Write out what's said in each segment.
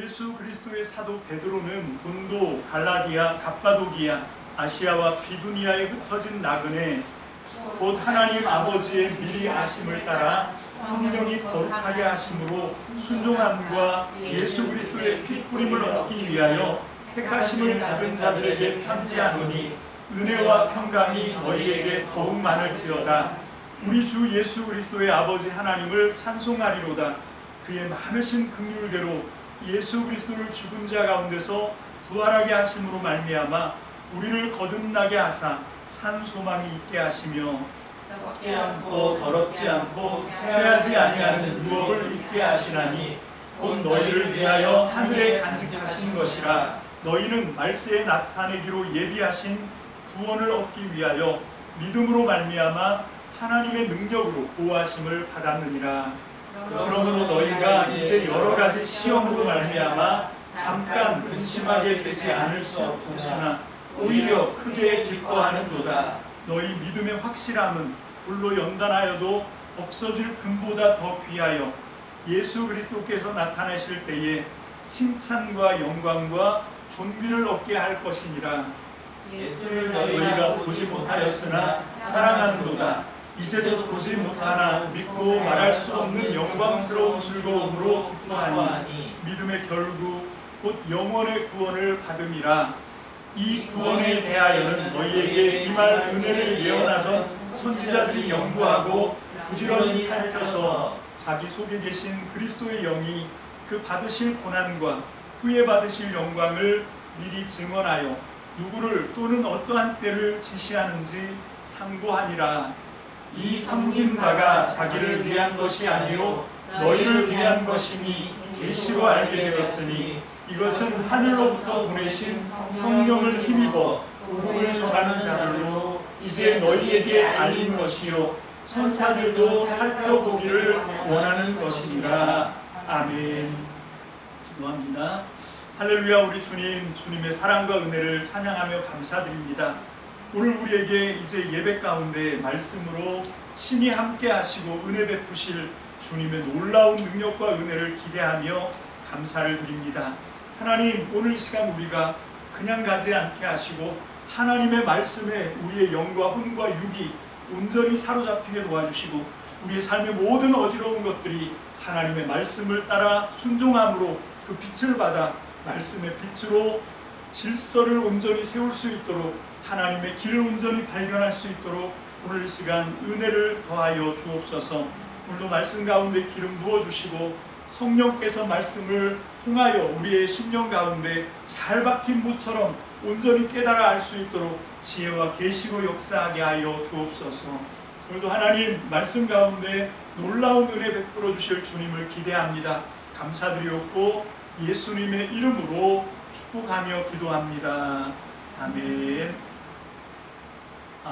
예수 그리스도의 사도 베드로는 본도, 갈라디아, 갑바도기아, 아시아와 비두니아에 흩어진 나그네 곧 하나님 아버지의 미리 아심을 따라 성령이 거룩하게 하심으로 순종함과 예수 그리스도의 피뿌림을 얻기 위하여 택하심을 받은 자들에게 편지하노니 은혜와 평강이 너희에게 더욱 많을지어다. 우리 주 예수 그리스도의 아버지 하나님을 찬송하리로다. 그의 많으신 긍휼대로 예수 그리스도를 죽은 자 가운데서 부활하게 하심으로 말미암아 우리를 거듭나게 하사 산 소망이 있게 하시며 썩지 않고 더럽지 않고 쇠하지 아니하는 유업을 있게 하시나니 곧 너희를 위하여 하늘에 간직하신 것이라. 너희는 말세에 나타내기로 예비하신 구원을 얻기 위하여 믿음으로 말미암아 하나님의 능력으로 보호하심을 받았느니라. 그러므로 너희가 이제 여러 가지 시험으로 말미암아 잠깐 근심하게 되지 않을 수 없으나 오히려 크게 기뻐하는도다. 너희 믿음의 확실함은 불로 연단하여도 없어질 금보다 더 귀하여 예수 그리스도께서 나타나실 때에 칭찬과 영광과 존귀를 얻게 할 것이니라. 예수를 너희가 보지 못하였으나 사랑하는도다. 이제도 보지 못하나 믿고 말할 수 없는 영광스러운 즐거움으로 기뻐하니 믿음의 결국 곧 영원의 구원을 받음이라. 이 구원에 대하여는 너희에게 임할 은혜를 예언하던 선지자들이 연구하고 부지런히 살펴서 자기 속에 계신 그리스도의 영이 그 받으실 고난과 후에 받으실 영광을 미리 증언하여 누구를 또는 어떠한 때를 지시하는지 상고하니라. 이 섬긴 바가 자기를 위한 것이 아니요 너희를 위한 것이니 계시로 알게 되었으니 이것은 하늘로부터 보내신 성령을 힘입어 복음을 전하는 자들로 이제 너희에게 알린 것이요 천사들도 살펴보기를 원하는 것이니라. 아멘. 기도합니다. 할렐루야. 우리 주님, 주님의 사랑과 은혜를 찬양하며 감사드립니다. 오늘 우리에게 이제 예배 가운데 말씀으로 친히 함께 하시고 은혜 베푸실 주님의 놀라운 능력과 은혜를 기대하며 감사를 드립니다. 하나님, 오늘 시간 우리가 그냥 가지 않게 하시고 하나님의 말씀에 우리의 영과 혼과 육이 온전히 사로잡히게 도와주시고 우리의 삶의 모든 어지러운 것들이 하나님의 말씀을 따라 순종함으로 그 빛을 받아 말씀의 빛으로 질서를 온전히 세울 수 있도록 하나님의 길을 온전히 발견할 수 있도록 오늘 이 시간 은혜를 더하여 주옵소서. 오늘도 말씀 가운데 기름 부어주시고 성령께서 말씀을 통하여 우리의 심령 가운데 잘 박힌 무처럼 온전히 깨달아 알 수 있도록 지혜와 계시로 역사하게 하여 주옵소서. 오늘도 하나님 말씀 가운데 놀라운 은혜 베풀어 주실 주님을 기대합니다. 감사드리옵고 예수님의 이름으로 축복하며 기도합니다. 아멘.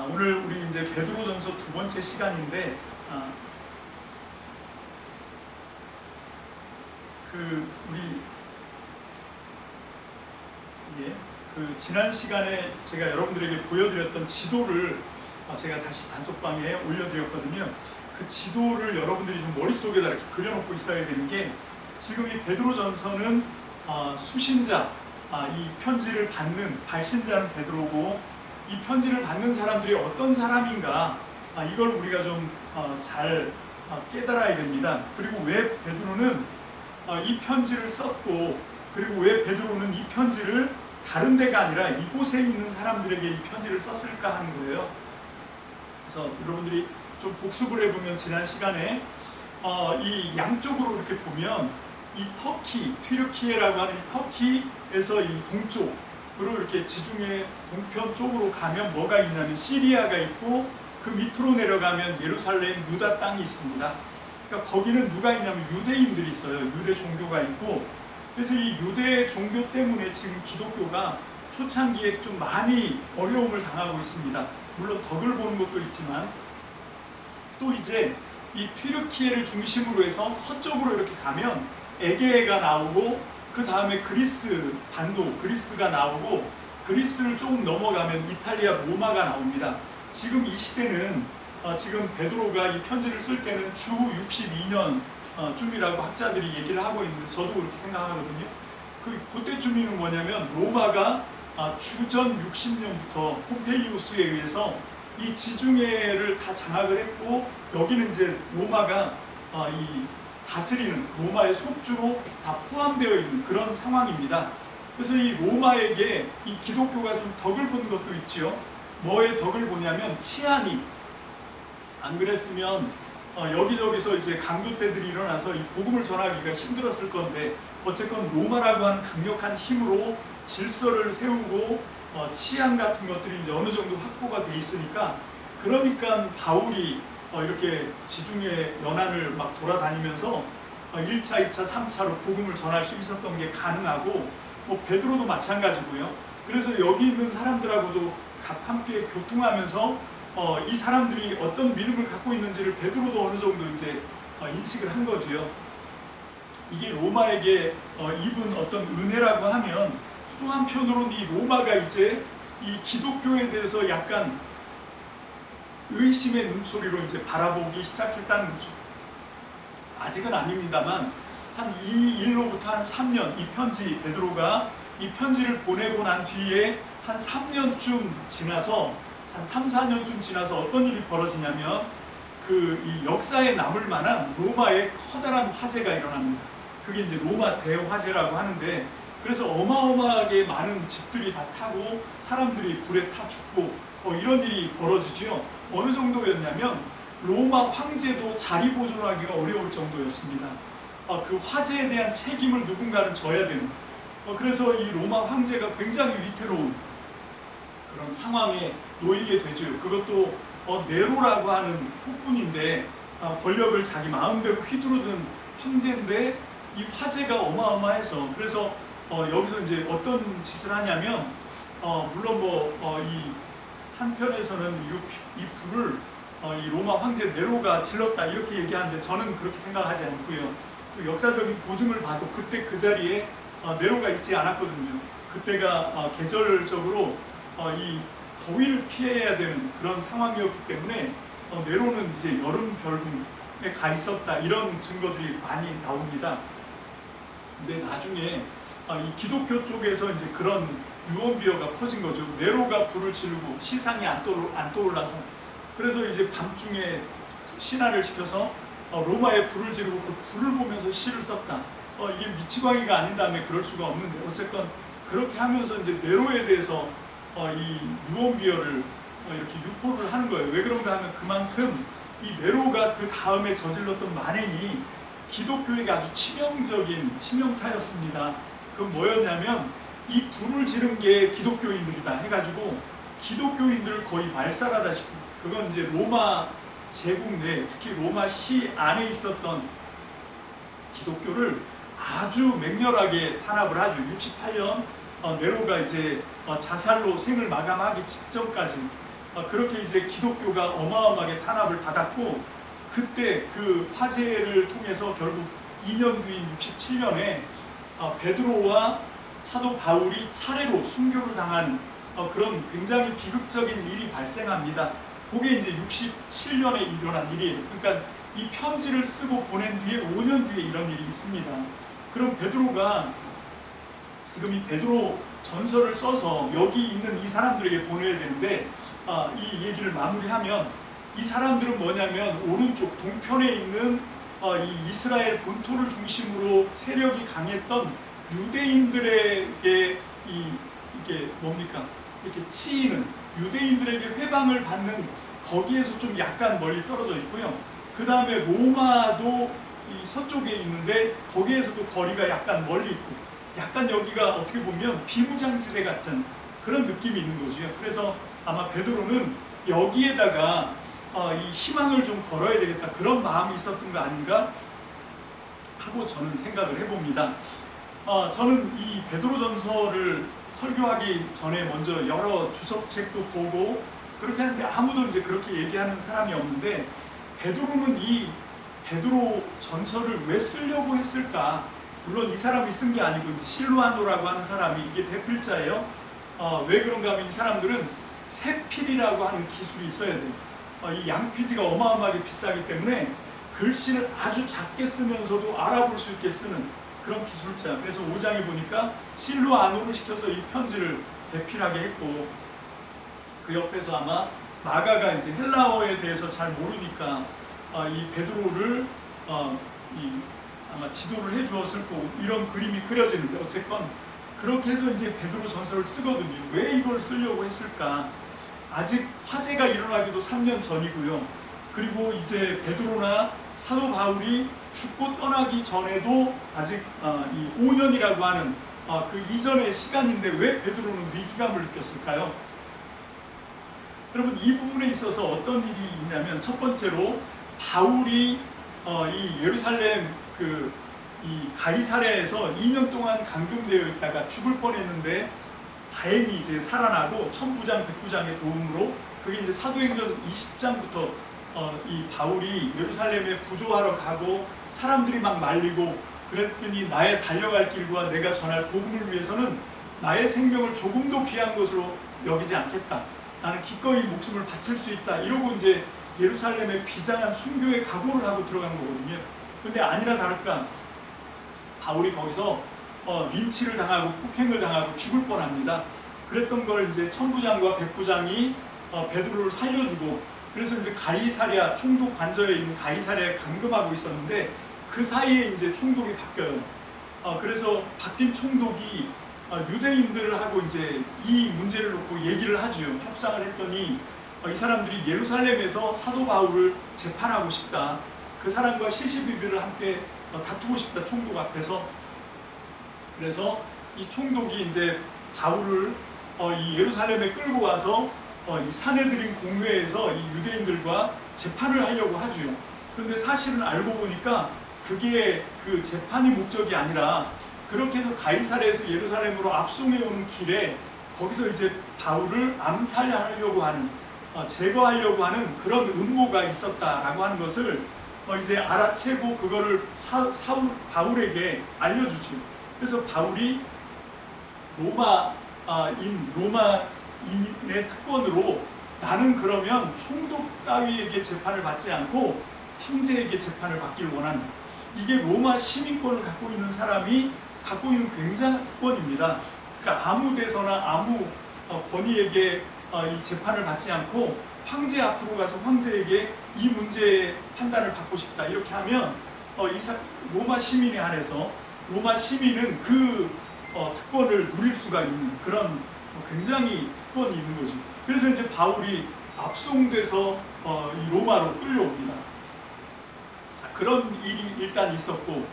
오늘 우리 이제 베드로전서 두 번째 시간인데 지난 시간에 제가 여러분들에게 보여드렸던 지도를 제가 다시 단톡방에 올려드렸거든요. 그 지도를 여러분들이 좀 머릿속에다 이렇게 그려놓고 있어야 되는 게 지금 이 베드로전서는 수신자, 이 편지를 받는 발신자는 베드로고 이 편지를 받는 사람들이 어떤 사람인가 이걸 우리가 좀 잘 깨달아야 됩니다. 그리고 왜 베드로는 이 편지를 썼고 그리고 왜 베드로는 이 편지를 다른 데가 아니라 이곳에 있는 사람들에게 이 편지를 썼을까 하는 거예요. 그래서 여러분들이 좀 복습을 해보면 지난 시간에 이 양쪽으로 이렇게 보면 이 터키, 튀르키예라고 하는 이 터키에서 이 동쪽으로 이렇게 지중해 동편 쪽으로 가면 뭐가 있냐면 시리아가 있고 그 밑으로 내려가면 예루살렘 유다 땅이 있습니다. 그러니까 거기는 누가 있냐면 유대인들이 있어요. 유대 종교가 있고 그래서 이 유대 종교 때문에 지금 기독교가 초창기에 좀 많이 어려움을 당하고 있습니다. 물론 덕을 보는 것도 있지만 또 이제 이 튀르키예를 중심으로 해서 서쪽으로 이렇게 가면 에게해가 나오고 그 다음에 그리스 반도 그리스가 나오고 그리스를 조금 넘어가면 이탈리아 로마가 나옵니다. 지금 이 시대는 지금 베드로가 이 편지를 쓸 때는 주 62년 쯤이라고 학자들이 얘기를 하고 있는데 저도 그렇게 생각하거든요. 그때쯤이면 뭐냐면 로마가 주전 60년부터 폼페이우스에 의해서 이 지중해를 다 장악을 했고 여기는 이제 로마가 이 다스리는 로마의 속주로 다 포함되어 있는 그런 상황입니다. 그래서 이 로마에게 이 기독교가 좀 덕을 본 것도 있지요. 뭐에 덕을 보냐면 치안이 안 그랬으면 여기저기서 이제 강도떼들이 일어나서 이 복음을 전하기가 힘들었을 건데 어쨌건 로마라고 하는 강력한 힘으로 질서를 세우고 치안 같은 것들이 이제 어느 정도 확보가 돼 있으니까 그러니까 바울이 이렇게 지중해 연안을 막 돌아다니면서 1차, 2차, 3차로 복음을 전할 수 있었던 게 가능하고 뭐 베드로도 마찬가지고요. 그래서 여기 있는 사람들하고도 함께 교통하면서 이 사람들이 어떤 믿음을 갖고 있는지를 베드로도 어느 정도 이제 인식을 한 거지요. 이게 로마에게 입은 어떤 은혜라고 하면 또 한편으로는 이 로마가 이제 이 기독교에 대해서 약간 의심의 눈초리로 이제 바라보기 시작했다는 거죠. 아직은 아닙니다만 한 이 일로부터 한 3년 이 편지 베드로가 이 편지를 보내고 난 뒤에 한 3년쯤 지나서 한 3, 4년쯤 지나서 어떤 일이 벌어지냐면 이 역사에 남을 만한 로마의 커다란 화재가 일어납니다. 그게 이제 로마 대화재라고 하는데 그래서 어마어마하게 많은 집들이 다 타고 사람들이 불에 타 죽고 이런 일이 벌어지죠. 어느 정도였냐면 로마 황제도 자리 보존하기가 어려울 정도였습니다. 그 화재에 대한 책임을 누군가는 져야 되는 그래서 이 로마 황제가 굉장히 위태로운 그런 상황에 놓이게 되죠. 그것도 네로라고 하는 폭군인데 권력을 자기 마음대로 휘두르던 황제인데 이 화재가 어마어마해서 그래서 여기서 이제 어떤 짓을 하냐면 물론 이 한편에서는 이 불을 이 로마 황제 네로가 질렀다 이렇게 얘기하는데 저는 그렇게 생각하지 않고요. 그 역사적인 고증을 봐도 그때 그 자리에 네로가 있지 않았거든요. 그때가 계절적으로 이 더위를 피해야 되는 그런 상황이었기 때문에 네로는 이제 여름 별궁에 가 있었다 이런 증거들이 많이 나옵니다. 근데 나중에 이 기독교 쪽에서 이제 그런 유언비어가 퍼진 거죠. 네로가 불을 지르고 시상이 안 떠올라서 그래서 이제 밤중에 신하를 시켜서 로마에 불을 지르고 그 불을 보면서 시를 썼다. 이게 미치광이가 아닌 다음에 그럴 수가 없는데 어쨌건 그렇게 하면서 이제 네로에 대해서 이 유언비어를 이렇게 유포를 하는 거예요. 왜 그런가 하면 그만큼 이 네로가 그 다음에 저질렀던 만행이 기독교에게 아주 치명적인 치명타였습니다. 그건 뭐였냐면 이 불을 지른 게 기독교인들이다 해가지고 기독교인들을 거의 말살하다시피 그건 이제 로마 제국 내 특히 로마 시 안에 있었던 기독교를 아주 맹렬하게 탄압을 하죠. 68년 네로가 이제 자살로 생을 마감하기 직전까지 그렇게 이제 기독교가 어마어마하게 탄압을 받았고 그때 그 화재를 통해서 결국 2년 뒤인 67년에 베드로와 사도 바울이 차례로 순교를 당한 그런 굉장히 비극적인 일이 발생합니다. 그게 이제 67년에 일어난 일이에요. 그러니까 이 편지를 쓰고 보낸 뒤에 5년 뒤에 이런 일이 있습니다. 그럼 베드로가 지금 이 베드로 전서를 써서 여기 있는 이 사람들에게 보내야 되는데 이 얘기를 마무리하면 이 사람들은 뭐냐면 오른쪽 동편에 있는 이 이스라엘 본토를 중심으로 세력이 강했던 유대인들에게 이게 뭡니까? 이렇게 치이는 유대인들에게 회방을 받는 거기에서 좀 약간 멀리 떨어져 있고요. 그 다음에 로마도 이 서쪽에 있는데 거기에서도 거리가 약간 멀리 있고 약간 여기가 어떻게 보면 비무장지대 같은 그런 느낌이 있는 거죠. 그래서 아마 베드로는 여기에다가 이 희망을 좀 걸어야 되겠다 그런 마음이 있었던 거 아닌가 하고 저는 생각을 해봅니다. 저는 이 베드로전서를 설교하기 전에 먼저 여러 주석책도 보고 그렇게 하는데 아무도 이제 그렇게 얘기하는 사람이 없는데 베드로는 이 베드로 전서를 왜 쓰려고 했을까? 물론 이 사람이 쓴 게 아니고 이제 실루아노라고 하는 사람이 이게 대필자예요. 왜 그런가 하면 이 사람들은 세필이라고 하는 기술이 있어야 돼요. 이 양피지가 어마어마하게 비싸기 때문에 글씨를 아주 작게 쓰면서도 알아볼 수 있게 쓰는 그런 기술자. 그래서 5장에 보니까 실루아노를 시켜서 이 편지를 대필하게 했고, 그 옆에서 아마 마가가 이제 헬라어에 대해서 잘 모르니까 이 베드로를 아마 지도를 해주었을 거고, 이런 그림이 그려지는데, 어쨌건 그렇게 해서 이제 베드로 전서를 쓰거든요. 왜 이걸 쓰려고 했을까? 아직 화재가 일어나기도 3년 전이고요. 그리고 이제 베드로나 사도 바울이 죽고 떠나기 전에도 아직 이 5년이라고 하는 그 이전의 시간인데 왜 베드로는 위기감을 느꼈을까요? 여러분, 이 부분에 있어서 어떤 일이 있냐면, 첫 번째로 바울이 이 예루살렘 이 가이사랴에서 2년 동안 감금되어 있다가 죽을 뻔했는데 다행히 이제 살아나고 천부장 백부장의 도움으로, 그게 이제 사도행전 20장부터 이 바울이 예루살렘에 부조하러 가고 사람들이 막 말리고 그랬더니 나의 달려갈 길과 내가 전할 복음을 위해서는 나의 생명을 조금도 귀한 것으로 여기지 않겠다. 나는 기꺼이 목숨을 바칠 수 있다. 이러고 이제 예루살렘의 비장한 순교에 각오를 하고 들어간 거거든요. 근데 아니나 다를까 바울이 거기서 린치를 당하고 폭행을 당하고 죽을 뻔합니다. 그랬던 걸 이제 천부장과 백부장이 베드로를 살려주고, 그래서 이제 가이사랴 총독 관저에 있는 가이사랴에 감금하고 있었는데 그 사이에 이제 총독이 바뀌어요. 그래서 바뀐 총독이 유대인들하고 이제 이 문제를 놓고 얘기를 하죠. 협상을 했더니 이 사람들이 예루살렘에서 사도 바울을 재판하고 싶다. 그 사람과 실시비비를 함께 다투고 싶다, 총독 앞에서. 그래서 이 총독이 이제 바울을 이 예루살렘에 끌고 와서 이 사내들인 공회에서 이 유대인들과 재판을 하려고 하죠. 그런데 사실은 알고 보니까 그게 그 재판이 목적이 아니라, 그렇게 해서 가이사랴에서 예루살렘으로 압송해 오는 길에 거기서 이제 바울을 암살하려고 하는, 제거하려고 하는 그런 음모가 있었다라고 하는 것을 이제 알아채고 그거를 바울에게 알려주죠. 그래서 바울이 로마인의 특권으로 나는 그러면 총독 따위에게 재판을 받지 않고 황제에게 재판을 받기를 원한다. 이게 로마 시민권을 갖고 있는 사람이 갖고 있는 굉장한 특권입니다. 그러니까 아무 데서나 아무 권위에게 이 재판을 받지 않고 황제 앞으로 가서 황제에게 이 문제의 판단을 받고 싶다. 이렇게 하면 로마 시민에 한해서 로마 시민은 그 특권을 누릴 수가 있는 그런 굉장히 특권이 있는 거죠. 그래서 이제 바울이 압송돼서 이 로마로 끌려옵니다. 자, 그런 일이 일단 있었고,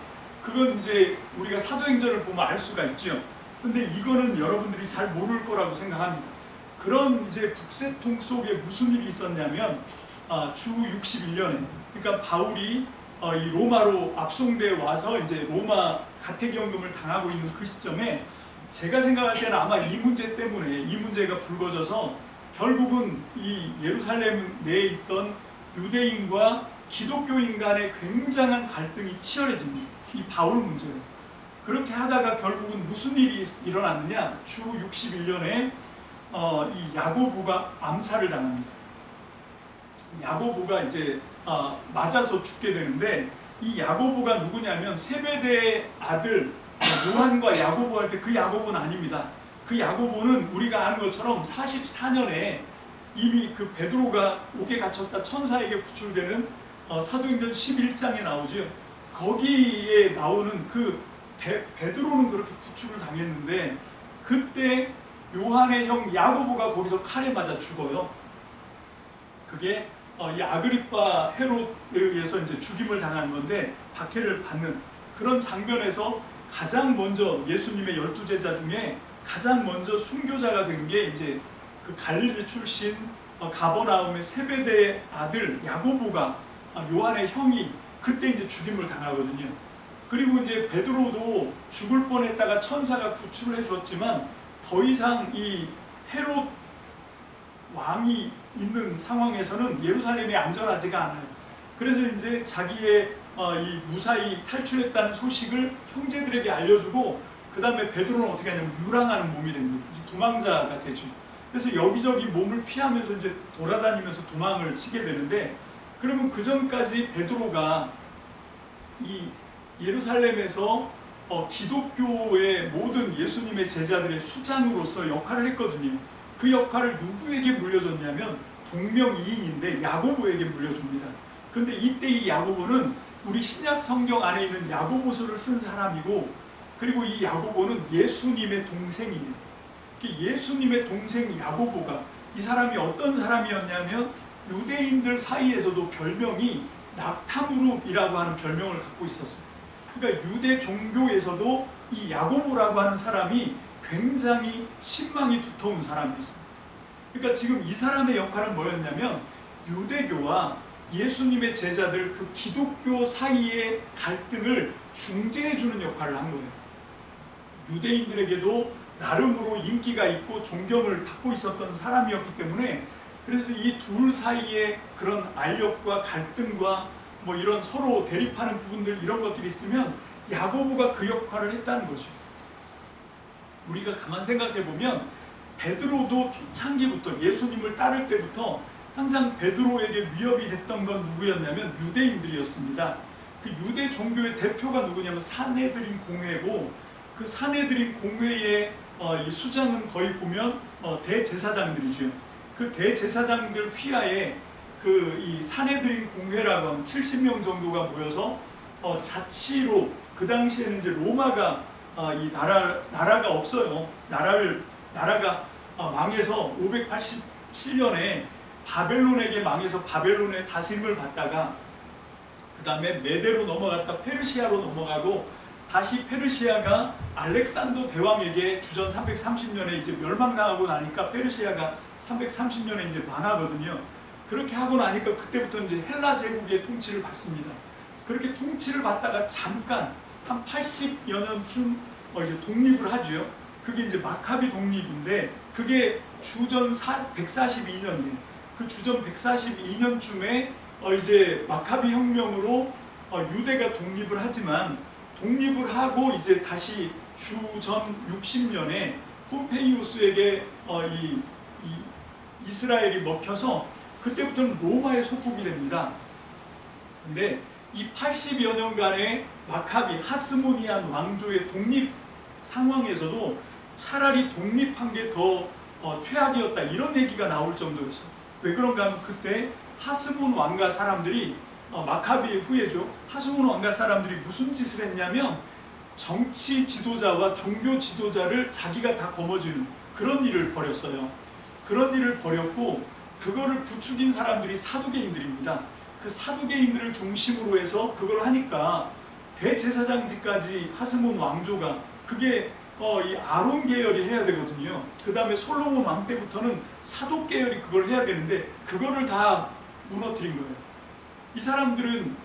그건 이제 우리가 사도행전을 보면 알 수가 있죠. 근데 이거는 여러분들이 잘 모를 거라고 생각합니다. 그런 이제 북새통 속에 무슨 일이 있었냐면 주 61년에, 그러니까 바울이 이 로마로 압송돼 와서 이제 로마 가택연금을 당하고 있는 그 시점에, 제가 생각할 때는 아마 이 문제 때문에 이 문제가 불거져서 결국은 이 예루살렘 내에 있던 유대인과 기독교인 간의 굉장한 갈등이 치열해집니다. 이 바울 문제로. 그렇게 하다가 결국은 무슨 일이 일어났느냐, 주 61년에 이 야고보가 암살을 당합니다. 야고보가 이제 맞아서 죽게 되는데, 이 야고보가 누구냐면 세베대의 아들 요한과 야고보 할 때 그 야고보는 아닙니다. 그 야고보는 우리가 아는 것처럼 44년에 이미 그 베드로가 옥에 갇혔다 천사에게 구출되는 사도행전 11장에 나오죠. 거기에 나오는 그 베드로는 그렇게 구출을 당했는데, 그때 요한의 형 야고보가 거기서 칼에 맞아 죽어요. 그게 이 아그리파 헤롯에 의해서 이제 죽임을 당한 건데, 박해를 받는 그런 장면에서 가장 먼저 예수님의 12제자 중에 가장 먼저 순교자가 된 게 이제 그 갈릴리 출신 가버나움의 세베대의 아들 야고보가, 요한의 형이 그때 이제 죽임을 당하거든요. 그리고 이제 베드로도 죽을 뻔했다가 천사가 구출을 해주었지만 더 이상 이 헤롯 왕이 있는 상황에서는 예루살렘이 안전하지가 않아요. 그래서 이제 자기의 이 무사히 탈출했다는 소식을 형제들에게 알려주고, 그 다음에 베드로는 어떻게 하냐면 유랑하는 몸이 됩니다. 이제 도망자가 되죠. 그래서 여기저기 몸을 피하면서 이제 돌아다니면서 도망을 치게 되는데, 그러면 그 전까지 베드로가 이 예루살렘에서 기독교의 모든 예수님의 제자들의 수장으로서 역할을 했거든요. 그 역할을 누구에게 물려줬냐면 동명이인인데 야고보에게 물려줍니다. 근데 이때 이 야고보는 우리 신약 성경 안에 있는 야고보서를 쓴 사람이고, 그리고 이 야고보는 예수님의 동생이에요. 예수님의 동생 야고보가, 이 사람이 어떤 사람이었냐면 유대인들 사이에서도 별명이 낙타무릎이라고 하는 별명을 갖고 있었어요. 그러니까 유대 종교에서도 이 야고보라고 하는 사람이 굉장히 신망이 두터운 사람이었어요. 그러니까 지금 이 사람의 역할은 뭐였냐면 유대교와 예수님의 제자들, 그 기독교 사이의 갈등을 중재해주는 역할을 한 거예요. 유대인들에게도 나름으로 인기가 있고 존경을 받고 있었던 사람이었기 때문에, 그래서 이 둘 사이에 그런 알력과 갈등과 뭐 이런 서로 대립하는 부분들, 이런 것들이 있으면 야고보가 그 역할을 했다는 거죠. 우리가 가만 생각해 보면 베드로도 초창기부터, 예수님을 따를 때부터 항상 베드로에게 위협이 됐던 건 누구였냐면 유대인들이었습니다. 그 유대 종교의 대표가 누구냐면 산헤드린 공회고, 그 산헤드린 공회의 이 수장은 거의 보면 대제사장들이죠. 그 대제사장들 휘하에 그 이 산헤드린 공회라고 하는 70명 정도가 모여서 자치로, 그 당시에는 이제 로마가 이 나라가 없어요. 나라가 망해서 587년에 바벨론에게 망해서 바벨론의 다스림을 받다가 그 다음에 메대로 넘어갔다 페르시아로 넘어가고, 다시 페르시아가 알렉산더 대왕에게 주전 330년에 이제 멸망당하고 나니까 페르시아가 330년에 이제 망하거든요. 그렇게 하고 나니까 그때부터 이제 헬라 제국의 통치를 받습니다. 그렇게 통치를 받다가 잠깐 한 80여 년쯤 이제 독립을 하죠. 그게 이제 마카비 독립인데, 그게 주전 142년이에요. 그 주전 142년쯤에 이제 마카비 혁명으로 유대가 독립을 하지만, 독립을 하고 이제 다시 주전 60년에 폼페이우스에게 이스라엘이 먹혀서 그때부터는 로마의 소속이 됩니다. 근데 이 80여 년간의 마카비 하스모니안 왕조의 독립 상황에서도 차라리 독립한 게 더 최악이었다, 이런 얘기가 나올 정도였어요. 왜 그런가 하면 그때 하스몬 왕가 사람들이, 마카비의 후예죠. 하스몬 왕가 사람들이 무슨 짓을 했냐면 정치 지도자와 종교 지도자를 자기가 다 거머쥐는 그런 일을 벌였어요. 그런 일을 벌였고, 그거를 부추긴 사람들이 사두개인들입니다. 그 사두개인들을 중심으로 해서 그걸 하니까 대제사장직까지 하스몬 왕조가, 그게 이 아론 계열이 해야 되거든요. 그 다음에 솔로몬 왕 때부터는 사독 계열이 그걸 해야 되는데 그거를 다 무너뜨린 거예요. 이 사람들은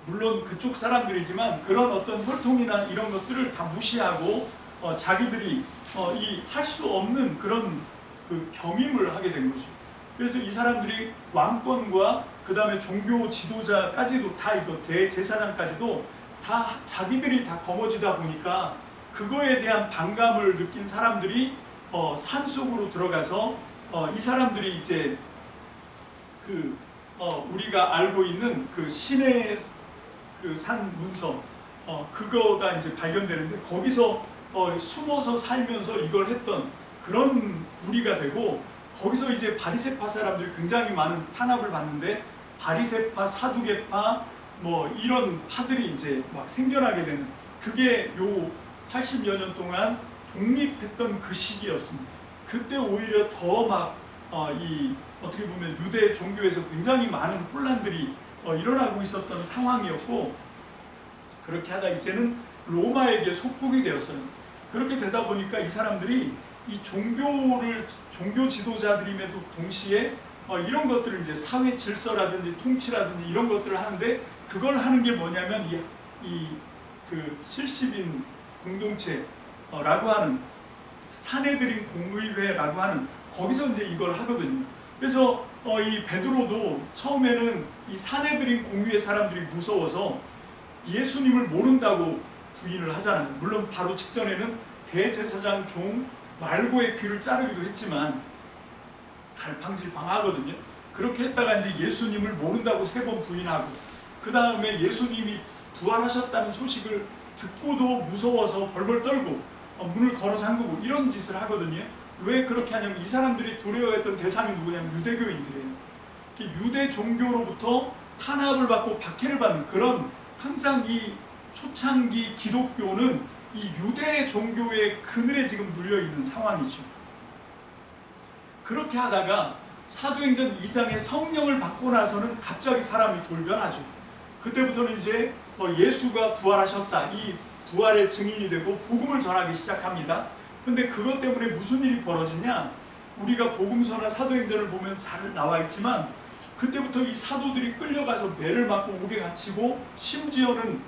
물론 그쪽 사람들이지만 그런 어떤 혈통이나 이런 것들을 다 무시하고 자기들이 이 할 수 없는 그런 그 겸임을 하게 된 거죠. 그래서 이 사람들이 왕권과 그 다음에 종교 지도자까지도 다, 이거 대제사장까지도 다 자기들이 다 거머쥐다 보니까 그거에 대한 반감을 느낀 사람들이 산속으로 들어가서 이 사람들이 이제 그 우리가 알고 있는 그 신의 그 산 문서, 그거가 이제 발견되는데 거기서 숨어서 살면서 이걸 했던 그런 무리가 되고, 거기서 이제 바리새파 사람들이 굉장히 많은 탄압을 받는데, 바리새파, 사두개파 뭐 이런 파들이 이제 막 생겨나게 되는, 그게 요 80여 년 동안 독립했던 그 시기였습니다. 그때 오히려 더 막 이 어떻게 보면 유대 종교에서 굉장히 많은 혼란들이 일어나고 있었던 상황이었고, 그렇게 하다 이제는 로마에게 속국이 되었어요. 그렇게 되다 보니까 이 사람들이 이 종교 지도자들임에도 동시에 이런 것들을 이제 사회 질서라든지 통치라든지 이런 것들을 하는데, 그걸 하는 게 뭐냐면 그 70인 공동체라고 하는 산헤드린 공의회라고 하는, 거기서 이제 이걸 하거든요. 그래서 이 베드로도 처음에는 이 산헤드린 공의회 사람들이 무서워서 예수님을 모른다고 부인을 하잖아요. 물론 바로 직전에는 대제사장 종 말고의 귀를 자르기도 했지만 갈팡질팡하거든요. 그렇게 했다가 이제 예수님을 모른다고 3번 부인하고, 그 다음에 예수님이 부활하셨다는 소식을 듣고도 무서워서 벌벌 떨고 문을 걸어 잠그고 이런 짓을 하거든요. 왜 그렇게 하냐면 이 사람들이 두려워했던 대상이 누구냐면 유대교인들이에요. 유대 종교로부터 탄압을 받고 박해를 받는 그런, 항상 이 초창기 기독교는 이 유대 종교의 그늘에 지금 눌려있는 상황이죠. 그렇게 하다가 사도행전 2장에 성령을 받고 나서는 갑자기 사람이 돌변하죠. 그때부터는 이제 예수가 부활하셨다, 이 부활의 증인이 되고 복음을 전하기 시작합니다. 근데 그것 때문에 무슨 일이 벌어지냐, 우리가 복음서나 사도행전을 보면 잘 나와 있지만 그때부터 이 사도들이 끌려가서 매를 맞고 옥에 갇히고 심지어는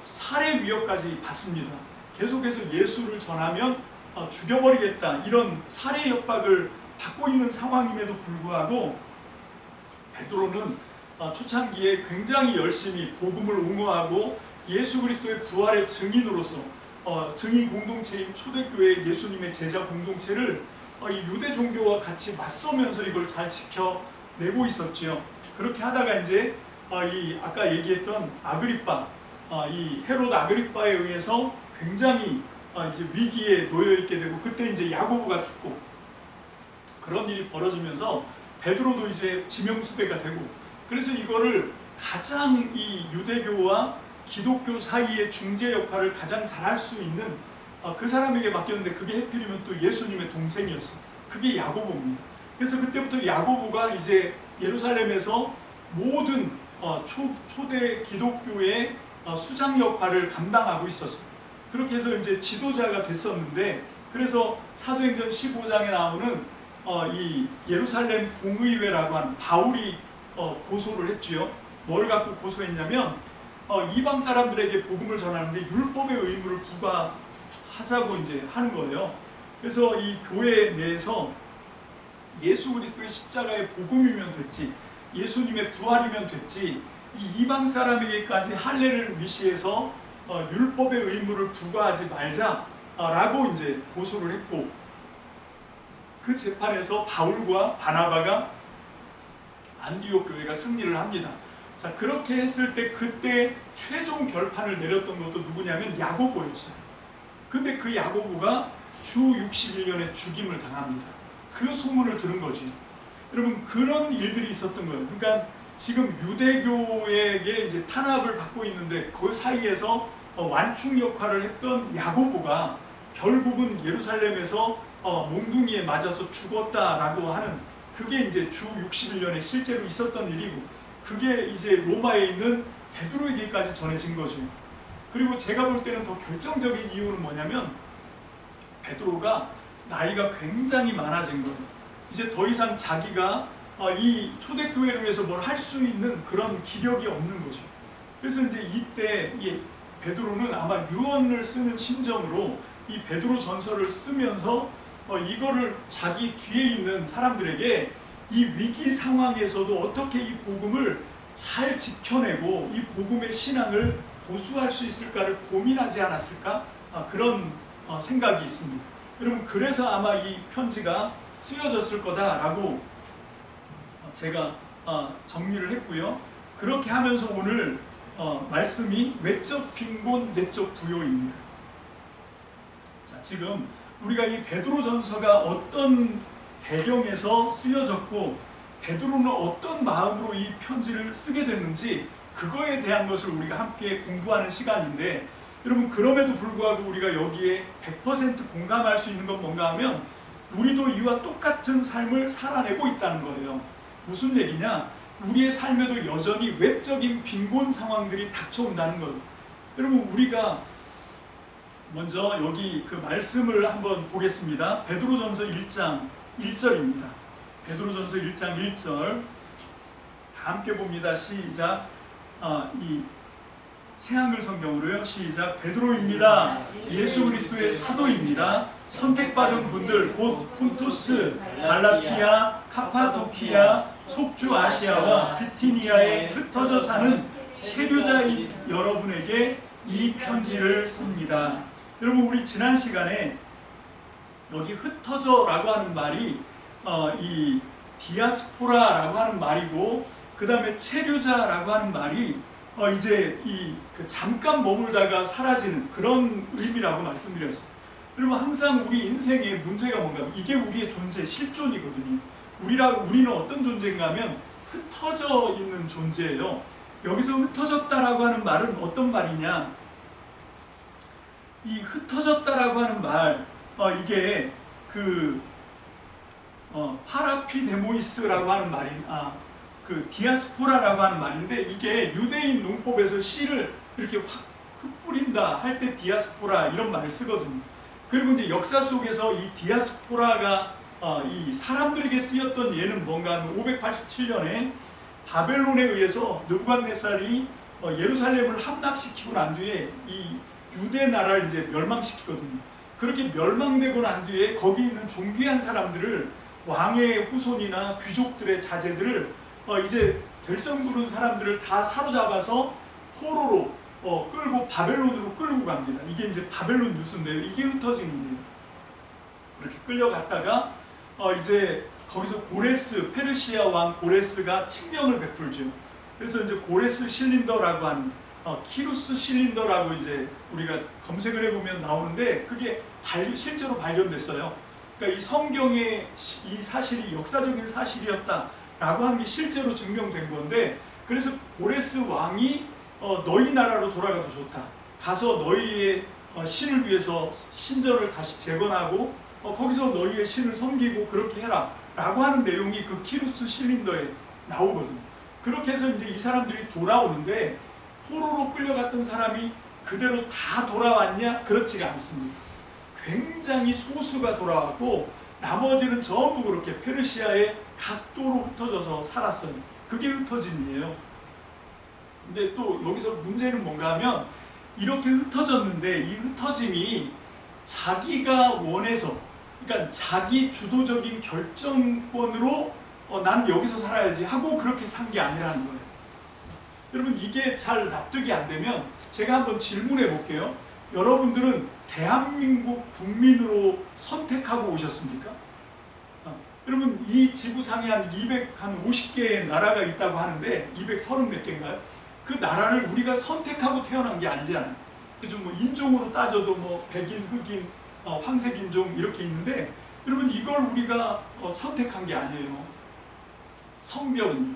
살해 위협까지 받습니다. 계속해서 예수를 전하면 죽여버리겠다, 이런 살해 협박을 받고 있는 상황임에도 불구하고 베드로는 초창기에 굉장히 열심히 복음을 옹호하고 예수 그리스도의 부활의 증인으로서 증인 공동체인 초대교회 예수님의 제자 공동체를 이 유대 종교와 같이 맞서면서 이걸 잘 지켜내고 있었지요. 그렇게 하다가 이제 이 아까 얘기했던 아그리빠, 이 헤롯 아그리빠에 의해서 굉장히 이제 위기에 놓여 있게 되고, 그때 이제 야고보가 죽고 그런 일이 벌어지면서 베드로도 이제 지명수배가 되고, 그래서 이거를 가장 이 유대교와 기독교 사이의 중재 역할을 가장 잘할 수 있는 그 사람에게 맡겼는데, 그게 해필이면 또 예수님의 동생이었어요. 그게 야고보입니다. 그래서 그때부터 야고보가 이제 예루살렘에서 모든 초대 기독교의 수장 역할을 감당하고 있었어요. 그렇게 해서 이제 지도자가 됐었는데, 그래서 사도행전 15장에 나오는 이 예루살렘 공의회라고 하는, 바울이 고소를 했지요. 뭘 갖고 고소했냐면 이방 사람들에게 복음을 전하는데 율법의 의무를 부과하자고 이제 하는 거예요. 그래서 이 교회 내에서 예수 그리스도의 십자가의 복음이면 됐지, 예수님의 부활이면 됐지, 이 이방 사람에게까지 할례를 위시해서 율법의 의무를 부과하지 말자라고 이제 고소를 했고, 그 재판에서 바울과 바나바가 안디옥 교회가 승리를 합니다. 자, 그렇게 했을 때 그때 최종 결판을 내렸던 것도 누구냐면 야고보였어요. 근데 그 야고보가 주 61년에 죽임을 당합니다. 그 소문을 들은 거지. 여러분, 그런 일들이 있었던 거예요. 그러니까 지금 유대교에게 이제 탄압을 받고 있는데 그 사이에서 완충 역할을 했던 야고보가 결국은 예루살렘에서 몽둥이에 맞아서 죽었다라고 하는, 그게 이제 주 61년에 실제로 있었던 일이고, 그게 이제 로마에 있는 베드로에게까지 전해진 거죠. 그리고 제가 볼 때는 더 결정적인 이유는 뭐냐면, 베드로가 나이가 굉장히 많아진 거예요. 이제 더 이상 자기가 이 초대교회를 위해서 뭘 할 수 있는 그런 기력이 없는 거죠. 그래서 이제 이때 이 베드로는 아마 유언을 쓰는 심정으로 이 베드로 전서를 쓰면서 이거를 자기 뒤에 있는 사람들에게 이 위기 상황에서도 어떻게 이 복음을 잘 지켜내고 이 복음의 신앙을 보수할 수 있을까를 고민하지 않았을까? 그런 생각이 있습니다. 여러분, 그래서 아마 이 편지가 쓰여졌을 거다라고 제가 정리를 했고요. 그렇게 하면서 오늘 말씀이 외적 빈곤, 내적 부요입니다. 자, 지금 우리가 이 베드로전서가 어떤 배경에서 쓰여졌고 베드로는 어떤 마음으로 이 편지를 쓰게 됐는지, 그거에 대한 것을 우리가 함께 공부하는 시간인데, 여러분, 그럼에도 불구하고 우리가 여기에 100% 공감할 수 있는 건 뭔가 하면 우리도 이와 똑같은 삶을 살아내고 있다는 거예요. 무슨 얘기냐? 우리의 삶에도 여전히 외적인 빈곤 상황들이 닥쳐온다는 거예요. 여러분, 우리가 먼저 여기 그 말씀을 한번 보겠습니다. 베드로전서 1장 1절입니다. 베드로전서 1장 1절 다 함께 봅니다. 시작. 이 새한글 성경으로요. 시작. 베드로입니다. 예수 그리스도의 사도입니다. 선택받은 분들 곧 폰투스, 갈라티아, 카파도키아, 속주 아시아와 비티니아에 흩어져 사는 체류자인 여러분에게 이 편지를 씁니다. 여러분, 우리 지난 시간에 여기 흩어져라고 하는 말이 이 디아스포라라고 하는 말이고, 그 다음에 체류자라고 하는 말이 이제 그 잠깐 머물다가 사라지는 그런 의미라고 말씀드렸어요. 그러면 항상 우리 인생의 문제가 뭔가 하면 이게 우리의 존재, 실존이거든요. 우리는 어떤 존재인가 하면 흩어져 있는 존재예요. 여기서 흩어졌다라고 하는 말은 어떤 말이냐? 이 흩어졌다라고 하는 말, 이게 그 파라피데모이스라고 하는 그 디아스포라라고 하는 말인데, 이게 유대인 농법에서 씨를 이렇게 확 흩뿌린다 할 때 디아스포라 이런 말을 쓰거든요. 그리고 이제 역사 속에서 이 디아스포라가 이 사람들에게 쓰였던 예는 뭔가 하면 587년에 바벨론에 의해서 느부갓네살이 예루살렘을 함락시키고 난 뒤에 이 유대 나라를 이제 멸망시키거든요. 그렇게 멸망되고 난 뒤에 거기 있는 존귀한 사람들을, 왕의 후손이나 귀족들의 자제들을 이제 될성 부른 사람들을 다 사로잡아서 포로로 끌고 바벨론으로 끌고 갑니다. 이게 이제 바벨론 뉴스인데요. 이게 흩어진 일이에요. 그렇게 끌려갔다가 이제 거기서 고레스, 페르시아 왕 고레스가 칙령을 베풀죠. 그래서 이제 고레스 실린더라고 하는 키루스 실린더라고 이제 우리가 검색을 해보면 나오는데, 그게 실제로 발견됐어요. 그러니까 이 성경의 이 사실이 역사적인 사실이었다라고 하는 게 실제로 증명된 건데, 그래서 고레스 왕이 너희 나라로 돌아가도 좋다. 가서 너희의 신을 위해서 신전을 다시 재건하고 거기서 너희의 신을 섬기고 그렇게 해라 라고 하는 내용이 그 키루스 실린더에 나오거든요. 그렇게 해서 이제 이 사람들이 돌아오는데, 포로로 끌려갔던 사람이 그대로 다 돌아왔냐? 그렇지가 않습니다. 굉장히 소수가 돌아왔고 나머지는 전부 그렇게 페르시아의 각도로 흩어져서 살았어요. 그게 흩어짐이에요. 근데 또 여기서 문제는 뭔가 하면, 이렇게 흩어졌는데 이 흩어짐이 자기가 원해서, 그러니까 자기 주도적인 결정권으로 나는 여기서 살아야지 하고 그렇게 산 게 아니라는 거예요. 여러분, 이게 잘 납득이 안 되면 제가 한번 질문해 볼게요. 여러분들은 대한민국 국민으로 선택하고 오셨습니까? 여러분, 이 지구상에 한 250개의 나라가 있다고 하는데 230 몇 개인가요? 그 나라를 우리가 선택하고 태어난 게 아니잖아요. 그죠? 뭐 인종으로 따져도 뭐 백인, 흑인, 황색 인종 이렇게 있는데, 여러분 이걸 우리가 선택한 게 아니에요. 성별은요.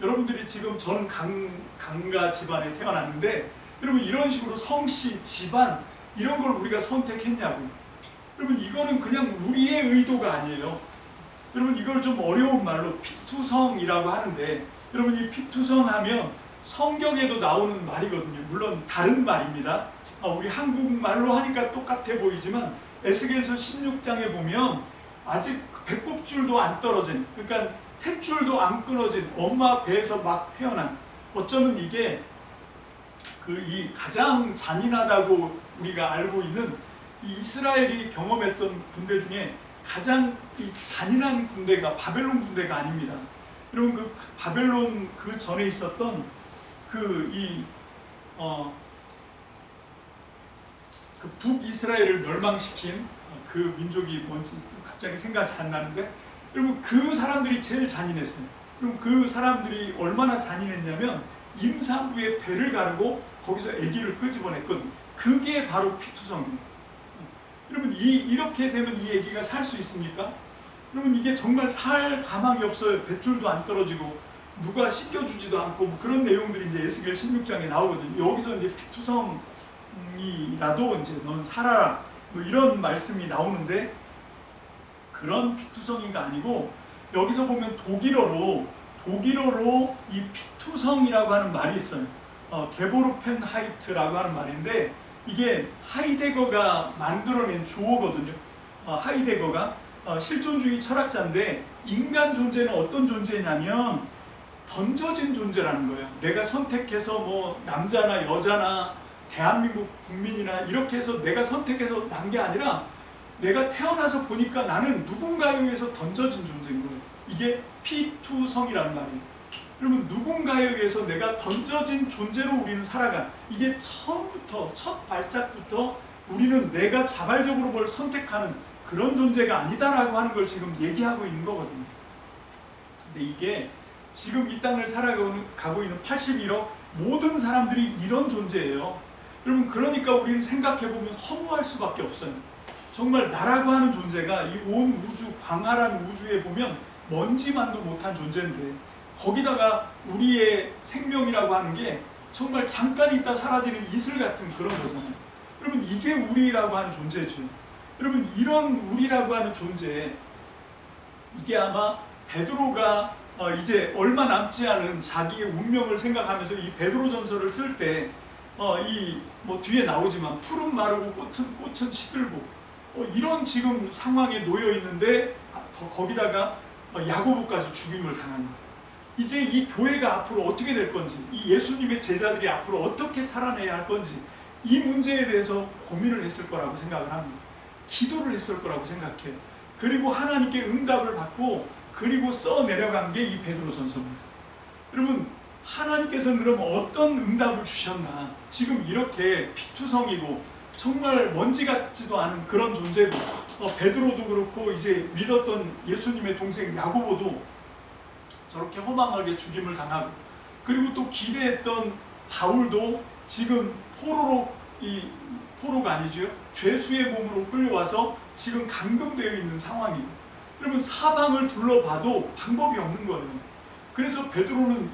여러분들이 지금 저는 강가 집안에 태어났는데, 여러분 이런 식으로 성씨, 집안 이런 걸 우리가 선택했냐고요. 여러분 이거는 그냥 우리의 의도가 아니에요. 여러분 이걸 좀 어려운 말로 피투성이라고 하는데, 여러분 이 피투성 하면 성경에도 나오는 말이거든요. 물론 다른 말입니다. 우리 한국말로 하니까 똑같아 보이지만 에스겔서 16장에 보면 아직 배꼽줄도 안 떨어진, 그러니까 탯줄도 안 끊어진 엄마 배에서 막 태어난, 어쩌면 이게 이 가장 잔인하다고 우리가 알고 있는 이 이스라엘이 경험했던 군대 중에 가장 이 잔인한 군대가 바벨론 군대가 아닙니다. 여러분 그 바벨론 그 전에 있었던 그 북이스라엘을 멸망시킨 그 민족이 뭔지 갑자기 생각이 안 나는데, 여러분 그 사람들이 제일 잔인했어요. 그럼 그 사람들이 얼마나 잔인했냐면 임산부의 배를 가르고 거기서 아기를 끄집어냈거든요. 그게 바로 피투성이에요. 여러분 이렇게 되면 이 아기가 살 수 있습니까? 여러분 이게 정말 살 가망이 없어요. 뱃줄도 안 떨어지고 누가 씻겨주지도 않고 뭐 그런 내용들이 이제 에스겔 16장에 나오거든요. 여기서 이제 피투성이라도 이제 넌 살아라 뭐 이런 말씀이 나오는데, 그런 피투성이가 아니고 여기서 보면 독일어로 이 피투성이라고 하는 말이 있어요. 게보르펜하이트라고 하는 말인데, 이게 하이데거가 만들어낸 주어거든요. 하이데거가 실존주의 철학자인데, 인간 존재는 어떤 존재냐면 던져진 존재라는 거예요. 내가 선택해서 뭐 남자나 여자나 대한민국 국민이나 이렇게 해서 내가 선택해서 난 게 아니라, 내가 태어나서 보니까 나는 누군가에 의해서 던져진 존재인 거예요. 이게 피투성이라는 말이에요. 여러분 누군가에 의해서 내가 던져진 존재로 우리는 살아간, 이게 처음부터 첫 발작부터 우리는 내가 자발적으로 뭘 선택하는 그런 존재가 아니다라고 하는 걸 지금 얘기하고 있는 거거든요. 근데 이게 지금 이 땅을 살아가고 있는 81억 모든 사람들이 이런 존재예요. 여러분, 그러니까 우리는 생각해보면 허무할 수밖에 없어요. 정말 나라고 하는 존재가 이 온 우주, 광활한 우주에 보면 먼지만도 못한 존재인데, 거기다가 우리의 생명이라고 하는 게 정말 잠깐 있다 사라지는 이슬 같은 그런 거잖아요. 여러분, 이게 우리라고 하는 존재죠. 여러분, 이런 우리라고 하는 존재, 이게 아마 베드로가 이제 얼마 남지 않은 자기의 운명을 생각하면서 이 베드로전서를 쓸 때 이 뭐 뒤에 나오지만 푸른 마르고 꽃은 시들고 이런 지금 상황에 놓여 있는데 거기다가 야고보까지 죽임을 당한 거예요. 이제 이 교회가 앞으로 어떻게 될 건지, 이 예수님의 제자들이 앞으로 어떻게 살아내야 할 건지, 이 문제에 대해서 고민을 했을 거라고 생각을 합니다. 기도를 했을 거라고 생각해요. 그리고 하나님께 응답을 받고 그리고 써 내려간 게 이 베드로전서입니다. 여러분, 하나님께서는 그럼 어떤 응답을 주셨나? 지금 이렇게 피투성이고 정말 먼지 같지도 않은 그런 존재고, 베드로도 그렇고 이제 믿었던 예수님의 동생 야고보도 저렇게 허망하게 죽임을 당하고, 그리고 또 기대했던 바울도 지금 포로가 아니죠, 죄수의 몸으로 끌려와서 지금 감금되어 있는 상황이고, 여러분, 사방을 둘러봐도 방법이 없는 거예요. 그래서 베드로는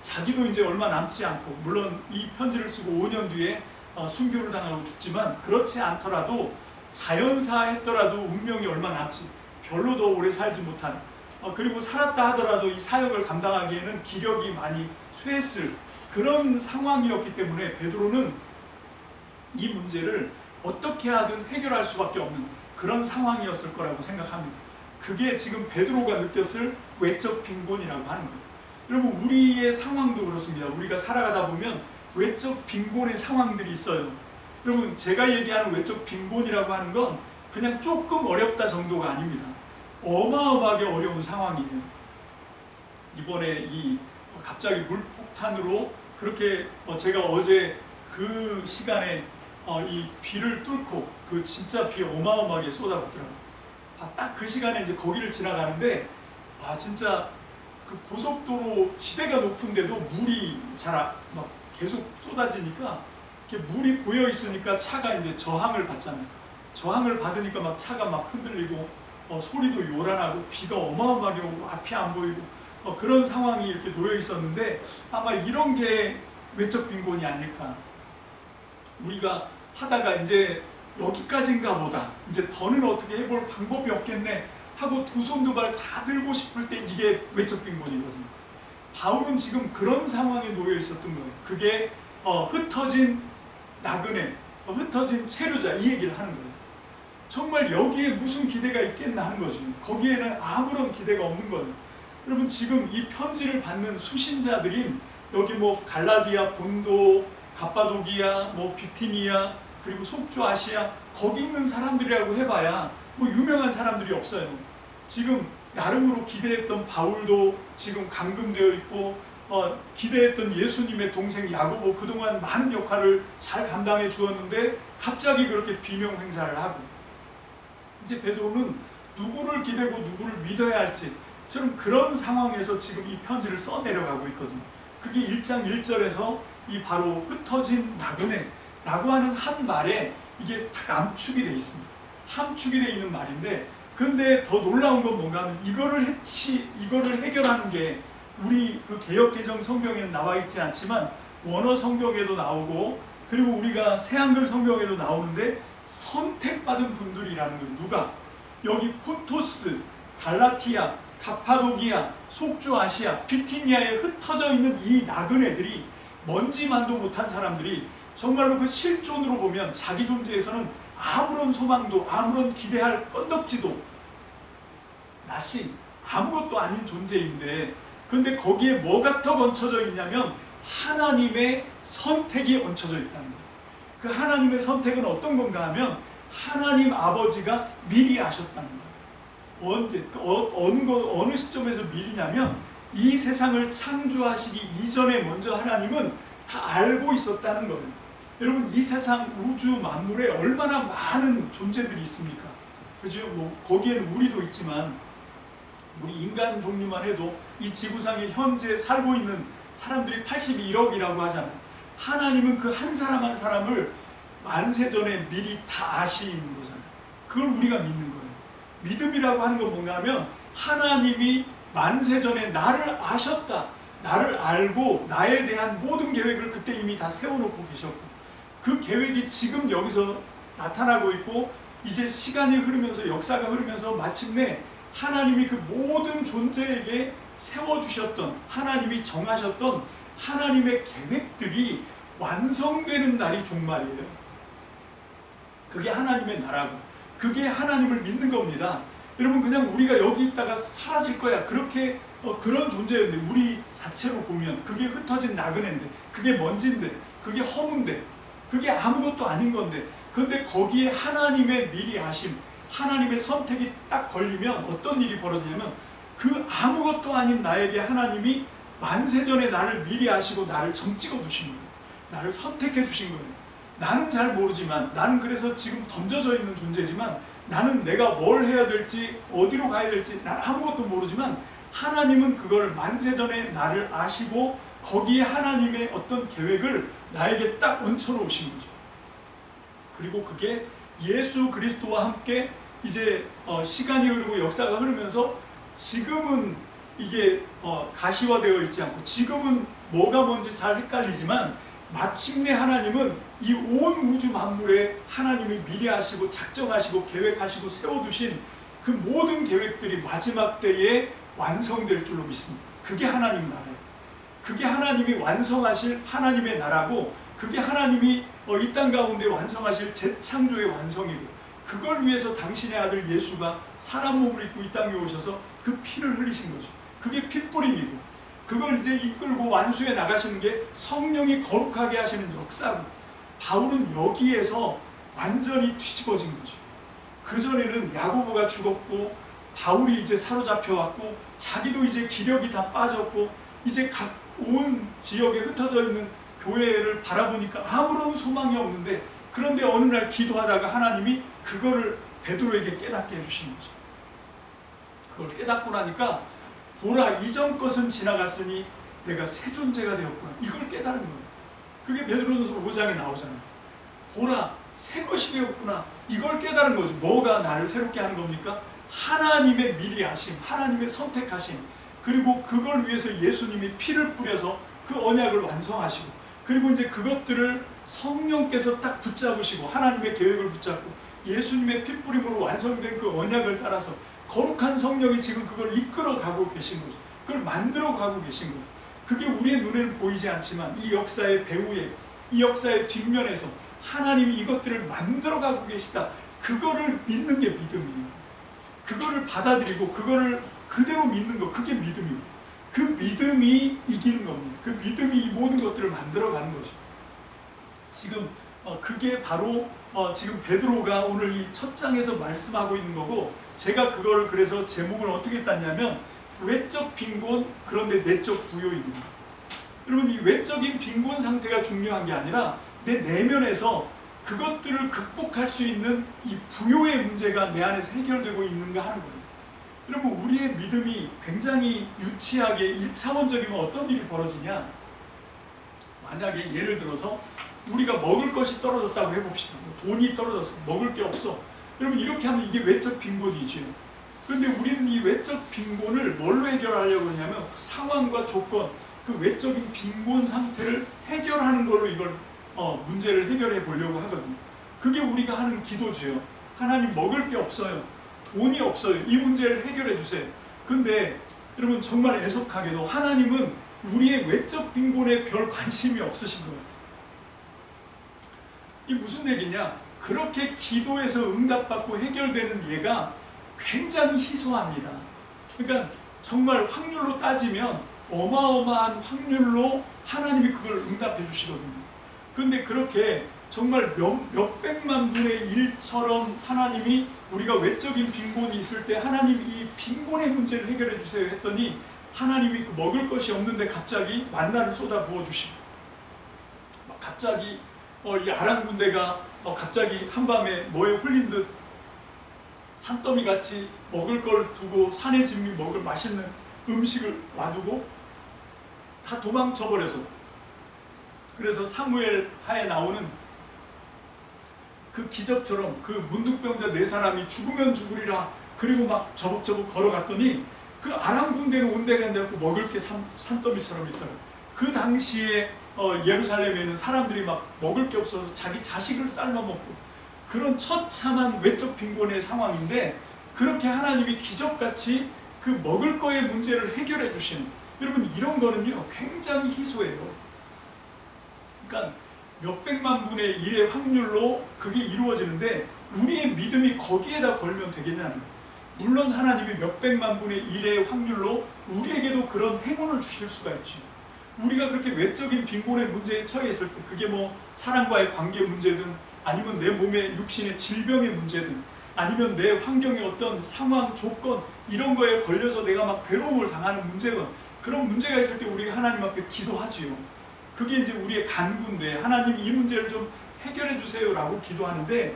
자기도 이제 얼마 남지 않고, 물론 이 편지를 쓰고 5년 뒤에 순교를 당하고 죽지만, 그렇지 않더라도 자연사 했더라도 운명이 얼마 남지, 별로 더 오래 살지 못한, 그리고 살았다 하더라도 이 사역을 감당하기에는 기력이 많이 쇠했을 그런 상황이었기 때문에 베드로는 이 문제를 어떻게 하든 해결할 수밖에 없는 그런 상황이었을 거라고 생각합니다. 그게 지금 베드로가 느꼈을 외적 빈곤이라고 하는 거예요. 여러분, 우리의 상황도 그렇습니다. 우리가 살아가다 보면 외적 빈곤의 상황들이 있어요. 여러분, 제가 얘기하는 외적 빈곤이라고 하는 건 그냥 조금 어렵다 정도가 아닙니다. 어마어마하게 어려운 상황이에요. 이번에 갑자기 물폭탄으로 그렇게 제가 어제 그 시간에 이 비를 뚫고 그 진짜 비 어마어마하게 쏟아붓더라고요. 딱 그 시간에 이제 거기를 지나가는데 진짜 그 고속도로 지대가 높은데도 물이 막 계속 쏟아지니까 이렇게 물이 고여 있으니까 차가 이제 저항을 받잖아요. 저항을 받으니까 막 차가 막 흔들리고 소리도 요란하고 비가 어마어마하게 오고 앞이 안 보이고 그런 상황이 이렇게 놓여 있었는데, 아마 이런 게 외적 빈곤이 아닐까. 우리가 하다가 이제 여기까지인가 보다, 이제 더는 어떻게 해볼 방법이 없겠네 하고 두 손 두 발 다 들고 싶을 때 이게 외적 빈곤이거든요. 바울은 지금 그런 상황에 놓여 있었던 거예요. 그게 흩어진 나그네, 흩어진 체류자, 이 얘기를 하는 거예요. 정말 여기에 무슨 기대가 있겠나 하는 거죠. 거기에는 아무런 기대가 없는 거예요. 여러분, 지금 이 편지를 받는 수신자들인 여기 뭐 갈라디아, 본도, 갑바도기아, 뭐 비티니아, 그리고 속주 아시아, 거기 있는 사람들이라고 해봐야 뭐 유명한 사람들이 없어요. 지금 나름으로 기대했던 바울도 지금 감금되어 있고, 기대했던 예수님의 동생 야고보 그동안 많은 역할을 잘 감당해 주었는데 갑자기 그렇게 비명 행사를 하고, 이제 베드로는 누구를 기대고 누구를 믿어야 할지 지금 그런 상황에서 지금 이 편지를 써 내려가고 있거든요. 그게 1장 1절에서 이 바로 흩어진 나그네라고 하는 한 말에 이게 딱 암축이 되어 있습니다. 함축이 되어 있는 말인데, 그런데 더 놀라운 건 뭔가 하면 이거를 해결하는 게 우리 그 개역개정 성경에는 나와 있지 않지만 원어 성경에도 나오고, 그리고 우리가 새한글 성경에도 나오는데 선택받은 분들이라는 거예요. 누가? 여기 폰토스, 갈라티아, 갑파도기아, 속주 아시아, 비티니아에 흩어져 있는 이 나그네들이, 먼지만도 못한 사람들이 정말로 그 실존으로 보면 자기 존재에서는 아무런 소망도 아무런 기대할 건덕지도 나신 아무것도 아닌 존재인데, 근데 거기에 뭐가 더 얹혀져 있냐면 하나님의 선택이 얹혀져 있다는 거예요. 그 하나님의 선택은 어떤 건가 하면 하나님 아버지가 미리 아셨다는 거예요. 언제? 어느 시점에서 미리냐면 이 세상을 창조하시기 이전에 먼저 하나님은 다 알고 있었다는 거예요. 여러분, 이 세상 우주 만물에 얼마나 많은 존재들이 있습니까? 그죠? 뭐 거기에는 우리도 있지만 우리 인간 종류만 해도 이 지구상에 현재 살고 있는 사람들이 81억이라고 하잖아요. 하나님은 그 한 사람 한 사람을 만세전에 미리 다 아시는 거잖아요. 그걸 우리가 믿는 거예요. 믿음이라고 하는 건 뭔가 하면 하나님이 만세전에 나를 아셨다, 나를 알고 나에 대한 모든 계획을 그때 이미 다 세워놓고 계셨고, 그 계획이 지금 여기서 나타나고 있고, 이제 시간이 흐르면서 역사가 흐르면서 마침내 하나님이 그 모든 존재에게 세워주셨던, 하나님이 정하셨던 하나님의 계획들이 완성되는 날이 종말이에요. 그게 하나님의 나라고, 그게 하나님을 믿는 겁니다. 여러분, 그냥 우리가 여기 있다가 사라질 거야, 그렇게 그런 존재였는데, 우리 자체로 보면 그게 흩어진 나그네인데, 그게 먼지인데, 그게 허문데, 그게 아무것도 아닌 건데, 그런데 거기에 하나님의 미리 아심, 하나님의 선택이 딱 걸리면 어떤 일이 벌어지냐면, 그 아무것도 아닌 나에게 하나님이 만세전에 나를 미리 아시고 나를 점 찍어 두신 거예요. 나를 선택해 주신 거예요. 나는 잘 모르지만, 나는 그래서 지금 던져져 있는 존재지만, 나는 내가 뭘 해야 될지, 어디로 가야 될지 난 아무것도 모르지만, 하나님은 그걸 만세전에 나를 아시고 거기에 하나님의 어떤 계획을 나에게 딱 얹혀 놓으신 거죠. 그리고 그게 예수 그리스도와 함께 이제 시간이 흐르고 역사가 흐르면서, 지금은 이게 가시화되어 있지 않고, 지금은 뭐가 뭔지 잘 헷갈리지만, 마침내 하나님은 이 온 우주 만물에 하나님이 미리 하시고 작정하시고 계획하시고 세워두신 그 모든 계획들이 마지막 때에 완성될 줄로 믿습니다. 그게 하나님 나라예요. 그게 하나님이 완성하실 하나님의 나라고, 그게 하나님이 이 땅 가운데 완성하실 재창조의 완성이고, 그걸 위해서 당신의 아들 예수가 사람 몸을 입고 이 땅에 오셔서 그 피를 흘리신 거죠. 그게 핏부림이고, 그걸 이제 이끌고 완수해 나가시는 게 성령이 거룩하게 하시는 역사고, 바울은 여기에서 완전히 뒤집어진 거죠. 그전에는 야고보가 죽었고, 바울이 이제 사로잡혀 왔고, 자기도 이제 기력이 다 빠졌고, 이제 각 온 지역에 흩어져 있는 교회를 바라보니까 아무런 소망이 없는데, 그런데 어느 날 기도하다가 하나님이 그거를 베드로에게 깨닫게 해주신 거죠. 그걸 깨닫고 나니까, 보라, 이전 것은 지나갔으니 내가 새 존재가 되었구나, 이걸 깨달은 거예요. 그게 베드로전서 5장에 나오잖아요. 보라, 새 것이 되었구나, 이걸 깨달은 거죠. 뭐가 나를 새롭게 하는 겁니까? 하나님의 미리 하심, 하나님의 선택하심, 그리고 그걸 위해서 예수님이 피를 뿌려서 그 언약을 완성하시고, 그리고 이제 그것들을 성령께서 딱 붙잡으시고, 하나님의 계획을 붙잡고 예수님의 핏부림으로 완성된 그 언약을 따라서 거룩한 성령이 지금 그걸 이끌어 가고 계신 거죠. 그걸 만들어 가고 계신 거예요. 그게 우리의 눈에는 보이지 않지만, 이 역사의 배후에, 이 역사의 뒷면에서 하나님이 이것들을 만들어 가고 계시다, 그거를 믿는 게 믿음이에요. 그거를 받아들이고 그거를 그대로 믿는 거, 그게 믿음이에요. 그 믿음이 이기는 겁니다. 그 믿음이 이 모든 것들을 만들어 가는 거죠. 지금 그게 바로 지금 베드로가 오늘 이 첫 장에서 말씀하고 있는 거고, 제가 그걸 그래서 제목을 어떻게 땄냐면, 외적 빈곤, 그런데 내적 부요입니다. 여러분, 이 외적인 빈곤 상태가 중요한 게 아니라 내 내면에서 그것들을 극복할 수 있는 이 부요의 문제가 내 안에서 해결되고 있는가 하는 거예요. 여러분, 우리의 믿음이 굉장히 유치하게 1차원적이면 어떤 일이 벌어지냐, 만약에 예를 들어서 우리가 먹을 것이 떨어졌다고 해봅시다. 돈이 떨어졌어, 먹을 게 없어. 여러분, 이렇게 하면 이게 외적 빈곤이죠. 그런데 우리는 이 외적 빈곤을 뭘로 해결하려고 하냐면, 상황과 조건, 그 외적인 빈곤 상태를 해결하는 걸로 이걸 문제를 해결해 보려고 하거든요. 그게 우리가 하는 기도지요. 하나님, 먹을 게 없어요, 돈이 없어요, 이 문제를 해결해 주세요. 근데 여러분, 정말 애석하게도 하나님은 우리의 외적 빈곤에 별 관심이 없으신 것 같아요. 이 무슨 얘기냐? 그렇게 기도해서 응답받고 해결되는 예가 굉장히 희소합니다. 그러니까 정말 확률로 따지면 어마어마한 확률로 하나님이 그걸 응답해 주시거든요. 그런데 그렇게 정말 몇백만 분의 1처럼 하나님이, 우리가 외적인 빈곤이 있을 때 하나님 이 빈곤의 문제를 해결해 주세요 했더니, 하나님이 그 먹을 것이 없는데 갑자기 만나를 쏟아 부어 주시고, 갑자기 이 아람 군대가 갑자기 한밤에 뭐에 홀린 듯 산더미 같이 먹을 걸 두고, 산의 진미 먹을 맛있는 음식을 놔두고 다 도망쳐 버려서. 그래서 사무엘 하에 나오는 그 기적처럼 그 문둥병자 4사람이 죽으면 죽으리라 그리고 막 저벅저벅 걸어갔더니 그 아람 군대는 온데간데 없고 먹을 게 산더미처럼 있더라고요. 그 당시에 예루살렘에 있는 사람들이 막 먹을 게 없어서 자기 자식을 삶아 먹고 그런 처참한 외적 빈곤의 상황인데 그렇게 하나님이 기적같이 그 먹을 거의 문제를 해결해 주시는, 여러분 이런 거는요 굉장히 희소해요. 그러니까 몇백만 분의 1의 확률로 그게 이루어지는데 우리의 믿음이 거기에다 걸면 되겠냐는 거예요. 물론 하나님이 몇백만 분의 1의 확률로 우리에게도 그런 행운을 주실 수가 있죠. 우리가 그렇게 외적인 빈곤의 문제에 처해 있을 때 그게 뭐 사람과의 관계 문제든 아니면 내 몸의 육신의 질병의 문제든 아니면 내 환경의 어떤 상황, 조건 이런 거에 걸려서 내가 막 괴로움을 당하는 문제건 그런 문제가 있을 때 우리가 하나님 앞에 기도하지요. 그게 이제 우리의 간구인데 하나님 이 문제를 좀 해결해 주세요 라고 기도하는데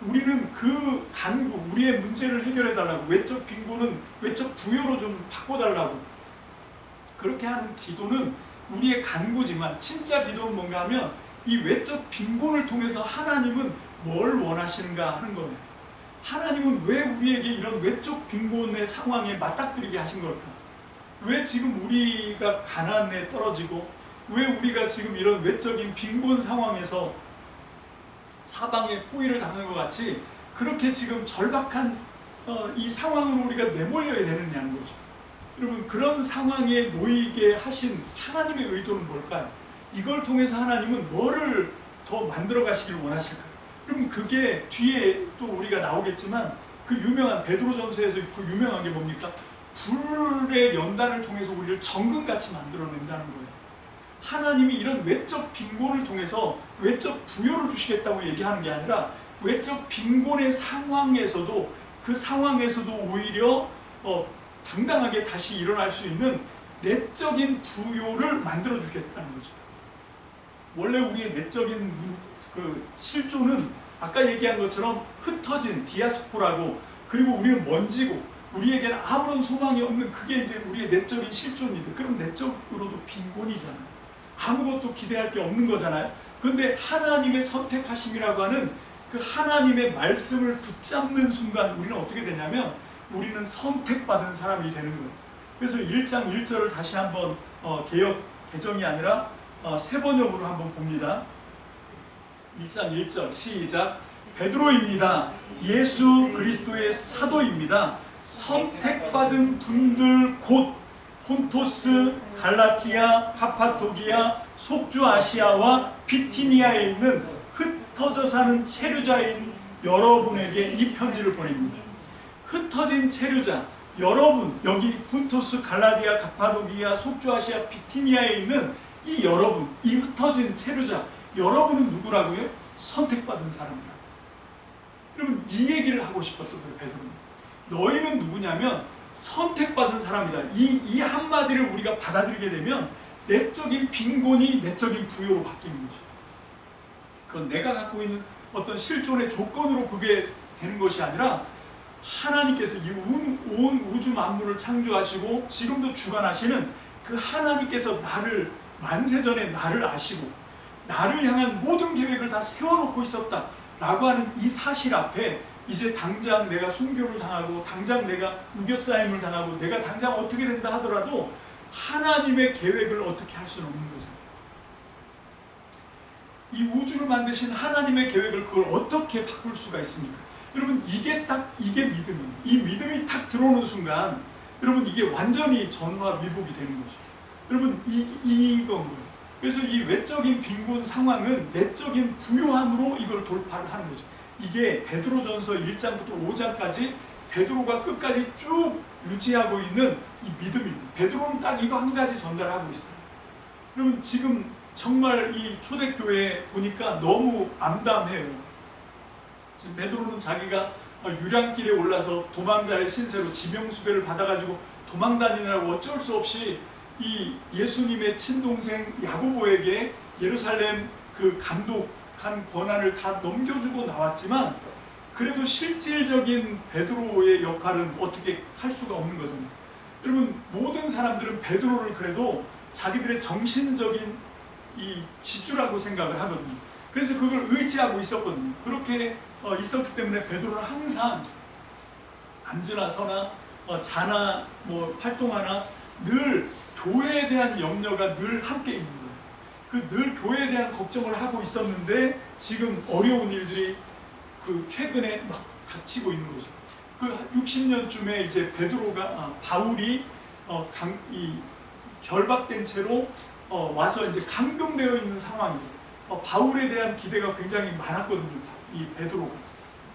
우리는 그 간구, 우리의 문제를 해결해 달라고, 외적 빈곤은 외적 부여로 좀 바꿔달라고 그렇게 하는 기도는 우리의 간구지만 진짜 기도는 뭔가 하면 이 외적 빈곤을 통해서 하나님은 뭘 원하시는가 하는 거예요. 하나님은 왜 우리에게 이런 외적 빈곤의 상황에 맞닥뜨리게 하신 걸까? 왜 지금 우리가 가난에 떨어지고 왜 우리가 지금 이런 외적인 빈곤 상황에서 사방에 포위를 당하는 것 같이 그렇게 지금 절박한 이 상황으로 우리가 내몰려야 되느냐는 거죠. 여러분 그런 상황에 놓이게 하신 하나님의 의도는 뭘까요? 이걸 통해서 하나님은 뭐를 더 만들어 가시길 원하실까요? 그럼 그게 뒤에 또 우리가 나오겠지만 그 유명한 베드로전서에서 그 유명한 게 뭡니까? 불의 연단을 통해서 우리를 정금같이 만들어낸다는 거예요. 하나님이 이런 외적 빈곤을 통해서 외적 부여를 주시겠다고 얘기하는 게 아니라 외적 빈곤의 상황에서도 그 상황에서도 오히려 당당하게 다시 일어날 수 있는 내적인 부여를 만들어 주겠다는 거죠. 원래 우리의 내적인 그 실존은 아까 얘기한 것처럼 흩어진 디아스포라고, 그리고 우리는 먼지고 우리에게는 아무런 소망이 없는 그게 이제 우리의 내적인 실존인데, 그럼 내적으로도 빈곤이잖아요. 아무것도 기대할 게 없는 거잖아요. 그런데 하나님의 선택하심이라고 하는 그 하나님의 말씀을 붙잡는 순간 우리는 어떻게 되냐면 우리는 선택받은 사람이 되는 거예요. 그래서 1장 1절을 다시 한번 개정이 아니라 세 번역으로 한번 봅니다. 1장 1절 시작. 베드로입니다. 예수 그리스도의 사도입니다. 선택받은 분들 곧 폰토스, 갈라티아, 카파도기아, 속주 아시아와 비티니아에 있는 흩어져 사는 체류자인 여러분에게 이 편지를 보냅니다. 흩어진 체류자, 여러분, 여기 폰토스, 갈라티아, 카파도기아, 속주 아시아, 비티니아에 있는 이 여러분, 이 흩어진 체류자, 여러분은 누구라고요? 선택받은 사람이라고. 여러분 이 얘기를 하고 싶었어요, 베드로는. 너희는 누구냐면 선택받은 사람이다. 이 한마디를 우리가 받아들이게 되면 내적인 빈곤이 내적인 부여로 바뀌는 거죠. 그건 내가 갖고 있는 어떤 실존의 조건으로 그게 되는 것이 아니라 하나님께서 이 온 우주 만물을 창조하시고 지금도 주관하시는 그 하나님께서 나를 만세전에 나를 아시고 나를 향한 모든 계획을 다 세워놓고 있었다 라고 하는 이 사실 앞에 이제 당장 내가 순교를 당하고 당장 내가 우겨싸임을 당하고 내가 당장 어떻게 된다 하더라도 하나님의 계획을 어떻게 할 수는 없는 거죠. 이 우주를 만드신 하나님의 계획을 그걸 어떻게 바꿀 수가 있습니까? 여러분 이게 믿음이에요. 이 믿음이 탁 들어오는 순간 여러분 이게 완전히 전화 위복이 되는 거죠. 여러분 이건 거예요. 그래서 이 외적인 빈곤 상황은 내적인 부요함으로 이걸 돌파를 하는 거죠. 이게 베드로전서 1장부터 5장까지 베드로가 끝까지 쭉 유지하고 있는 이 믿음입니다. 베드로는 딱 이거 한 가지 전달하고 있어요. 여러분 지금 정말 이 초대교회 보니까 너무 암담해요. 지금 베드로는 자기가 유량길에 올라서 도망자의 신세로 지명수배를 받아가지고 도망다니느라고 어쩔 수 없이 이 예수님의 친동생 야고보에게 예루살렘 그 감독한 권한을 다 넘겨주고 나왔지만 그래도 실질적인 베드로의 역할은 어떻게 할 수가 없는 거잖아요. 여러분 모든 사람들은 베드로를 그래도 자기들의 정신적인 이 지주라고 생각을 하거든요. 그래서 그걸 의지하고 있었거든요. 그렇게 있었기 때문에 베드로는 항상 앉으나 서나 자나 뭐 활동하나 늘 교회에 대한 염려가 늘 함께 있는 거예요. 그 늘 교회에 대한 걱정을 하고 있었는데 지금 어려운 일들이 그 최근에 막 닥치고 있는 거죠. 그 60년쯤에 이제 바울이 이 결박된 채로 와서 이제 감금되어 있는 상황이에요. 바울에 대한 기대가 굉장히 많았거든요. 이 베드로가.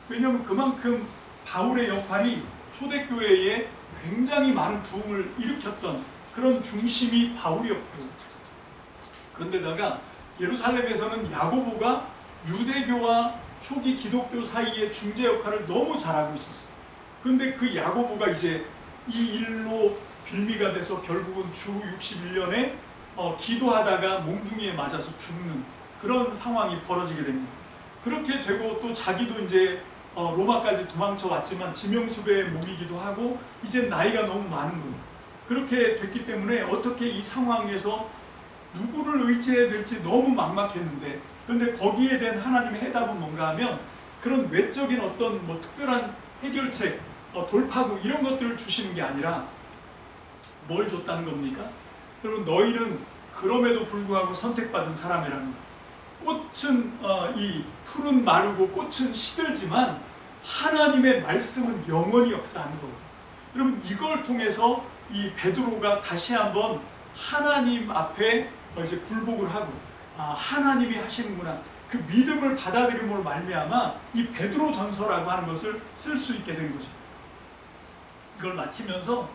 왜냐하면 그만큼 바울의 역할이 초대교회에 굉장히 많은 부흥을 일으켰던 그런 중심이 바울이었고, 그런데다가 예루살렘에서는 야고보가 유대교와 초기 기독교 사이의 중재 역할을 너무 잘하고 있었어요. 그런데 그 야고보가 이제 이 일로 빌미가 돼서 결국은 주 61년에 기도하다가 몽둥이에 맞아서 죽는 그런 상황이 벌어지게 됩니다. 그렇게 되고 또 자기도 이제 로마까지 도망쳐 왔지만 지명수배에 몸이기도 하고 이제 나이가 너무 많은 거예요. 그렇게 됐기 때문에 어떻게 이 상황에서 누구를 의지해야 될지 너무 막막했는데, 그런데 거기에 대한 하나님의 해답은 뭔가 하면 그런 외적인 어떤 뭐 특별한 해결책, 돌파구 이런 것들을 주시는 게 아니라 뭘 줬다는 겁니까? 여러분, 너희는 그럼에도 불구하고 선택받은 사람이라는 거. 꽃은 이 풀은 마르고 꽃은 시들지만 하나님의 말씀은 영원히 역사하는 거예요. 여러분, 이걸 통해서 이 베드로가 다시 한번 하나님 앞에 이제 굴복을 하고 하나님이 하시는구나, 그 믿음을 받아들임으로 말미암아 이 베드로 전서라고 하는 것을 쓸 수 있게 된 거죠. 이걸 마치면서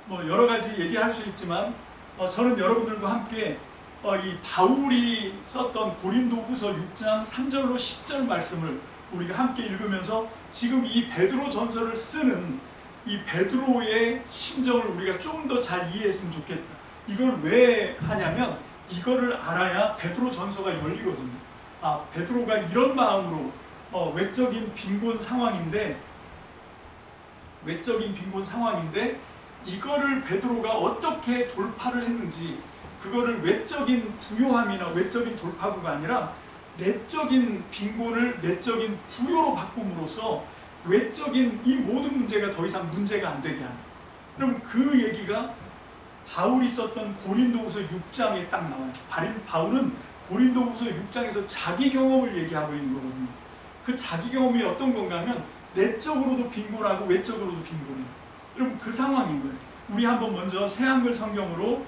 뭐 여러 가지 얘기할 수 있지만 저는 여러분들과 함께 이 바울이 썼던 고린도후서 6장 3절로 10절 말씀을 우리가 함께 읽으면서 지금 이 베드로 전서를 쓰는 이 베드로의 심정을 우리가 좀 더 잘 이해했으면 좋겠다. 이걸 왜 하냐면 이거를 알아야 베드로 전서가 열리거든요. 베드로가 이런 마음으로 외적인 빈곤 상황인데 이거를 베드로가 어떻게 돌파를 했는지, 그거를 외적인 부요함이나 외적인 돌파구가 아니라 내적인 빈곤을 내적인 부요로 바꿈으로써 외적인 이 모든 문제가 더 이상 문제가 안 되게 하는. 그럼 그 얘기가 바울이 썼던 고린도후서 6장에 딱 나와요. 바울은 고린도후서 6장에서 자기 경험을 얘기하고 있는 거거든요. 그 자기 경험이 어떤 건가 하면 내적으로도 빈곤하고 외적으로도 빈곤해요. 여러분, 그 상황인 거예요. 우리 한번 먼저 새한글 성경으로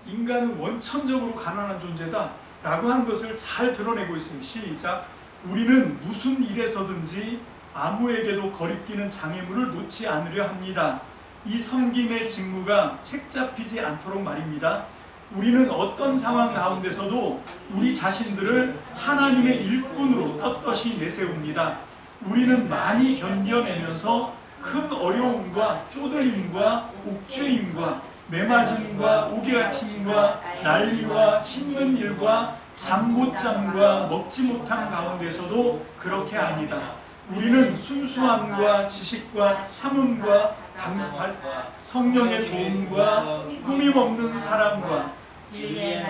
인간은 원천적으로 가난한 존재다 라고 하는 것을 잘 드러내고 있습니다. 시작. 우리는 무슨 일에서든지 아무에게도 거리끼는 장애물을 놓지 않으려 합니다. 이 섬김의 직무가 책잡히지 않도록 말입니다. 우리는 어떤 상황 가운데서도 우리 자신들을 하나님의 일꾼으로 떳떳이 내세웁니다. 우리는 많이 견뎌내면서 큰 어려움과 쪼들림과 옥죄임과 매맞음과 오개가침과 난리와 힘든 일과 잠 못 잠과 먹지 못한 가운데서도 그렇게 합니다. 우리는 순수함과 지식과 참음과 감사와 성령의 도움과 꾸밈없는 사랑과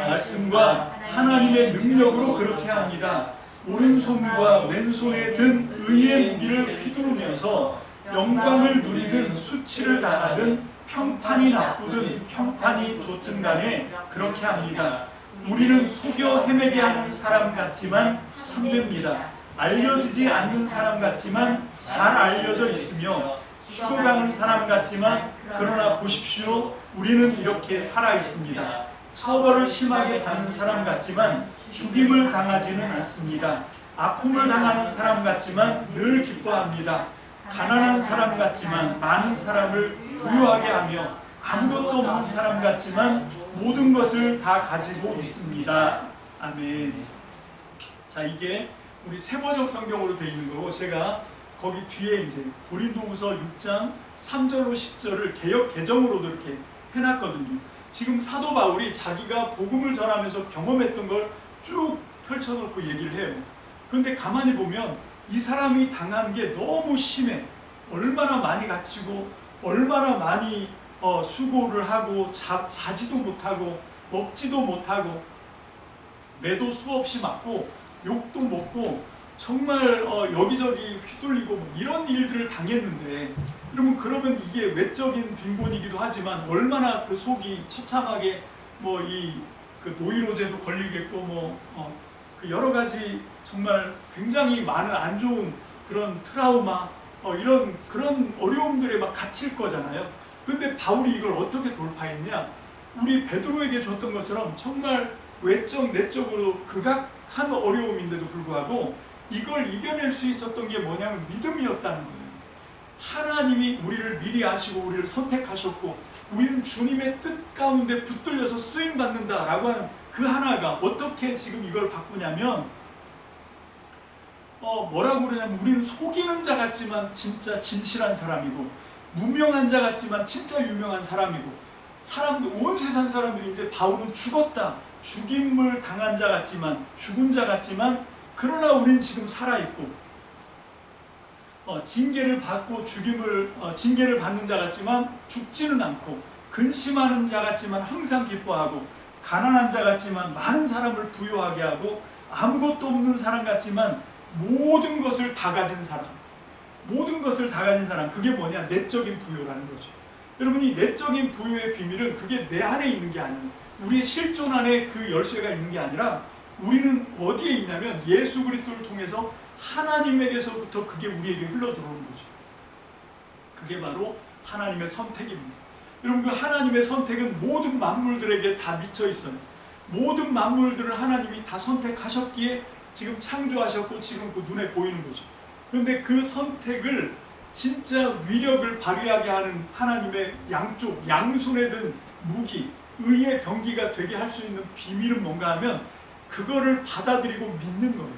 말씀과 하나님의 능력으로 그렇게 합니다. 오른손과 왼손에 든 의의 무기를 휘두르면서 영광을 누리든 수치를 당하든 평판이 나쁘든 평판이 좋든 간에 그렇게 합니다. 우리는 속여 헤매게 하는 사람 같지만 참됩니다. 알려지지 않는 사람 같지만 잘 알려져 있으며 죽어가는 사람 같지만 그러나 보십시오, 우리는 이렇게 살아 있습니다. 처벌을 심하게 받는 사람 같지만 죽임을 당하지는 않습니다. 아픔을 당하는 사람 같지만 늘 기뻐합니다. 가난한 사람 같지만 많은 사람을 부유하게 하며 아무것도 없는 사람 같지만 모든 것을 다 가지고 있습니다. 아멘. 자, 이게 우리 세번역 성경으로 되어 있는 거고, 제가 거기 뒤에 이제 고린도후서 6장 3절로 10절을 개역 개정으로도 이렇게 해놨거든요. 지금 사도 바울이 자기가 복음을 전하면서 경험했던 걸 쭉 펼쳐놓고 얘기를 해요. 그런데 가만히 보면 이 사람이 당한 게 너무 심해. 얼마나 많이 갇히고 얼마나 많이 수고를 하고 자지도 못하고 먹지도 못하고 매도 수없이 맞고 욕도 먹고 정말 여기저기 휘둘리고 뭐 이런 일들을 당했는데, 그러면 이게 외적인 빈곤이기도 하지만 얼마나 그 속이 처참하게 뭐 그 노이로제도 걸리겠고 그 여러 가지 정말 굉장히 많은 안 좋은 그런 트라우마 이런 그런 어려움들에 막 갇힐 거잖아요. 근데 바울이 이걸 어떻게 돌파했냐? 우리 베드로에게 줬던 것처럼 정말 외적 내적으로 극악한 어려움인데도 불구하고 이걸 이겨낼 수 있었던 게 뭐냐면 믿음이었다는 거예요. 하나님이 우리를 미리 아시고 우리를 선택하셨고 우리는 주님의 뜻 가운데 붙들려서 쓰임받는다라고 하는 그 하나가 어떻게 지금 이걸 바꾸냐면 뭐라고 그러냐면 우리는 속이는 자 같지만 진짜 진실한 사람이고 무명한 자 같지만 진짜 유명한 사람이고 온 세상 사람들이 이제 바울은 죽었다, 죽임을 당한 자 같지만 죽은 자 같지만 그러나 우리는 지금 살아있고 징계를 받고 징계를 받는 자 같지만 죽지는 않고 근심하는 자 같지만 항상 기뻐하고 가난한 자 같지만 많은 사람을 부유하게 하고 아무것도 없는 사람 같지만 모든 것을 다 가진 사람, 그게 뭐냐? 내적인 부유라는 거죠. 여러분, 이 내적인 부유의 비밀은 그게 내 안에 있는 게 아니에요. 우리의 실존 안에 그 열쇠가 있는 게 아니라 우리는 어디에 있냐면 예수 그리스도를 통해서 하나님에게서부터 그게 우리에게 흘러들어오는 거죠. 그게 바로 하나님의 선택입니다. 여러분, 그 하나님의 선택은 모든 만물들에게 다 미쳐 있어요. 모든 만물들을 하나님이 다 선택하셨기에 지금 창조하셨고 지금 그 눈에 보이는 거죠. 그런데 그 선택을 진짜 위력을 발휘하게 하는 하나님의 양쪽, 양손에 든 무기, 의의 병기가 되게 할 수 있는 비밀은 뭔가 하면 그거를 받아들이고 믿는 거예요.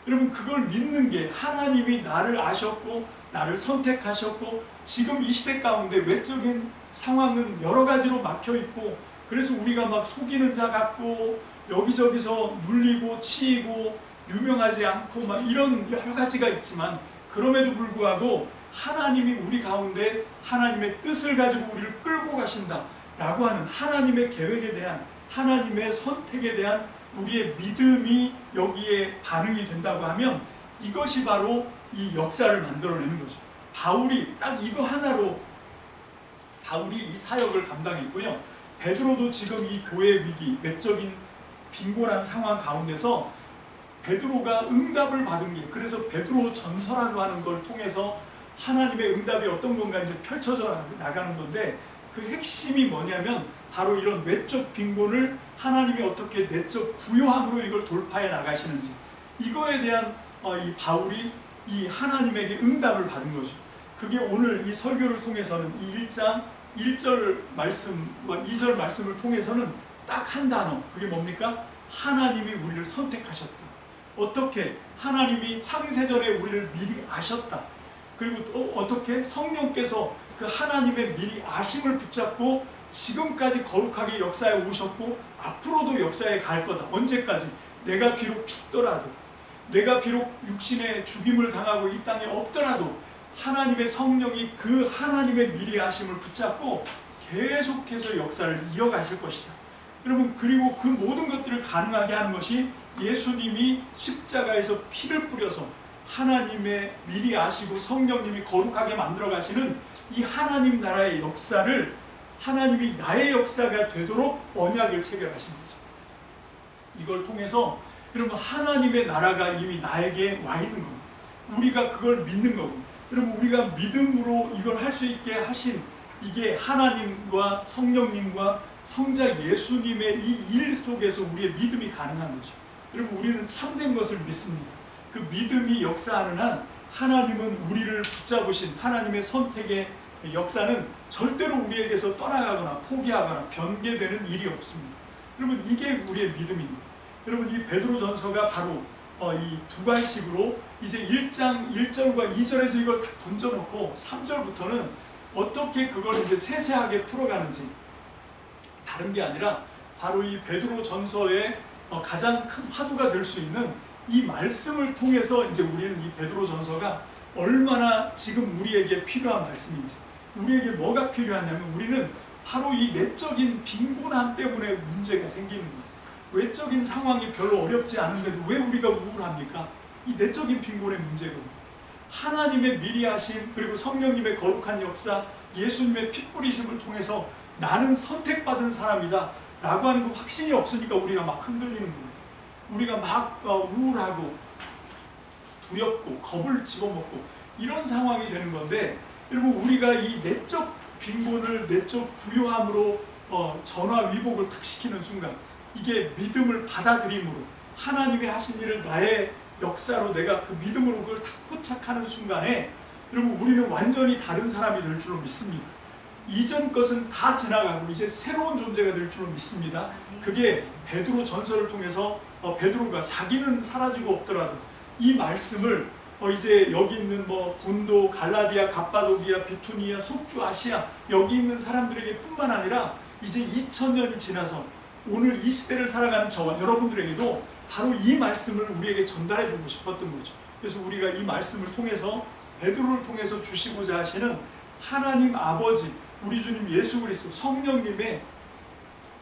여러분, 그걸 믿는 게 하나님이 나를 아셨고 나를 선택하셨고 지금 이 시대 가운데 외적인 상황은 여러 가지로 막혀 있고 그래서 우리가 막 속이는 자 같고 여기저기서 눌리고 치이고 유명하지 않고 막 이런 여러 가지가 있지만 그럼에도 불구하고 하나님이 우리 가운데 하나님의 뜻을 가지고 우리를 끌고 가신다 라고 하는 하나님의 계획에 대한 하나님의 선택에 대한 우리의 믿음이 여기에 반응이 된다고 하면 이것이 바로 이 역사를 만들어내는 거죠. 바울이 딱 이거 하나로 바울이 이 사역을 감당했고요. 베드로도 지금 이 교회 위기, 외적인 빈곤한 상황 가운데서 베드로가 응답을 받은 게 그래서 베드로 전서라고 하는 걸 통해서 하나님의 응답이 어떤 건가 이제 펼쳐져 나가는 건데 그 핵심이 뭐냐면 바로 이런 외적 빈곤을 하나님이 어떻게 내적 부요함으로 이걸 돌파해 나가시는지 이거에 대한 이 바울이 이 하나님에게 응답을 받은 거죠. 그게 오늘 이 설교를 통해서는 이 1장 1절 말씀과 2절 말씀을 통해서는 딱 한 단어, 그게 뭡니까? 하나님이 우리를 선택하셨다. 어떻게? 하나님이 창세전에 우리를 미리 아셨다. 그리고 또 어떻게? 성령께서 그 하나님의 미리 아심을 붙잡고 지금까지 거룩하게 역사에 오셨고 앞으로도 역사에 갈 거다. 언제까지? 내가 비록 죽더라도, 내가 비록 육신의 죽임을 당하고 이 땅에 없더라도 하나님의 성령이 그 하나님의 미리 아심을 붙잡고 계속해서 역사를 이어가실 것이다. 여러분, 그리고 그 모든 것들을 가능하게 하는 것이 예수님이 십자가에서 피를 뿌려서 하나님의 미리 아시고 성령님이 거룩하게 만들어 가시는 이 하나님 나라의 역사를 하나님이 나의 역사가 되도록 언약을 체결하신 거죠. 이걸 통해서 여러분 하나님의 나라가 이미 나에게 와 있는 겁니다. 우리가 그걸 믿는 거고, 여러분 우리가 믿음으로 이걸 할 수 있게 하신 이게 하나님과 성령님과 성자 예수님의 이 일 속에서 우리의 믿음이 가능한 거죠. 여러분 우리는 참된 것을 믿습니다. 그 믿음이 역사하는 한 하나님은 우리를 붙잡으신 하나님의 선택의 역사는 절대로 우리에게서 떠나가거나 포기하거나 변개되는 일이 없습니다. 여러분 이게 우리의 믿음입니다. 여러분 이 베드로전서가 바로 이 두 갈씩으로 이제 1장 1절과 2절에서 이걸 딱 던져놓고 3절부터는 어떻게 그걸 이제 세세하게 풀어가는지 다른 게 아니라 바로 이 베드로전서의 가장 큰 화두가 될 수 있는 이 말씀을 통해서 이제 우리는 이 베드로전서가 얼마나 지금 우리에게 필요한 말씀인지 우리에게 뭐가 필요하냐면 우리는 바로 이 내적인 빈곤함 때문에 문제가 생기는 거예요. 외적인 상황이 별로 어렵지 않은데도 왜 우리가 우울합니까? 이 내적인 빈곤의 문제거든요. 하나님의 미리 하심, 그리고 성령님의 거룩한 역사, 예수님의 피 뿌리심을 통해서 나는 선택받은 사람이다 라고 하는 그 확신이 없으니까 우리가 막 흔들리는 거예요. 우리가 막 우울하고 두렵고 겁을 집어먹고 이런 상황이 되는 건데, 여러분 우리가 이 내적 빈곤을 내적 부요함으로 전화위복을 탁 시키는 순간, 이게 믿음을 받아들임으로 하나님이 하신 일을 나의 역사로 내가 그 믿음으로 그걸 탁 포착하는 순간에 여러분 우리는 완전히 다른 사람이 될 줄로 믿습니다. 이전 것은 다 지나가고 이제 새로운 존재가 될 줄로 믿습니다. 그게 베드로 전설을 통해서 베드로가 자기는 사라지고 없더라도 이 말씀을 이제 여기 있는 본도, 갈라디아, 갑바도기아, 비투니아, 속주, 아시아 여기 있는 사람들에게 뿐만 아니라 이제 2000년이 지나서 오늘 이 시대를 살아가는 저와 여러분들에게도 바로 이 말씀을 우리에게 전달해 주고 싶었던 거죠. 그래서 우리가 이 말씀을 통해서 베드로를 통해서 주시고자 하시는 하나님 아버지, 우리 주님 예수 그리스도 성령님의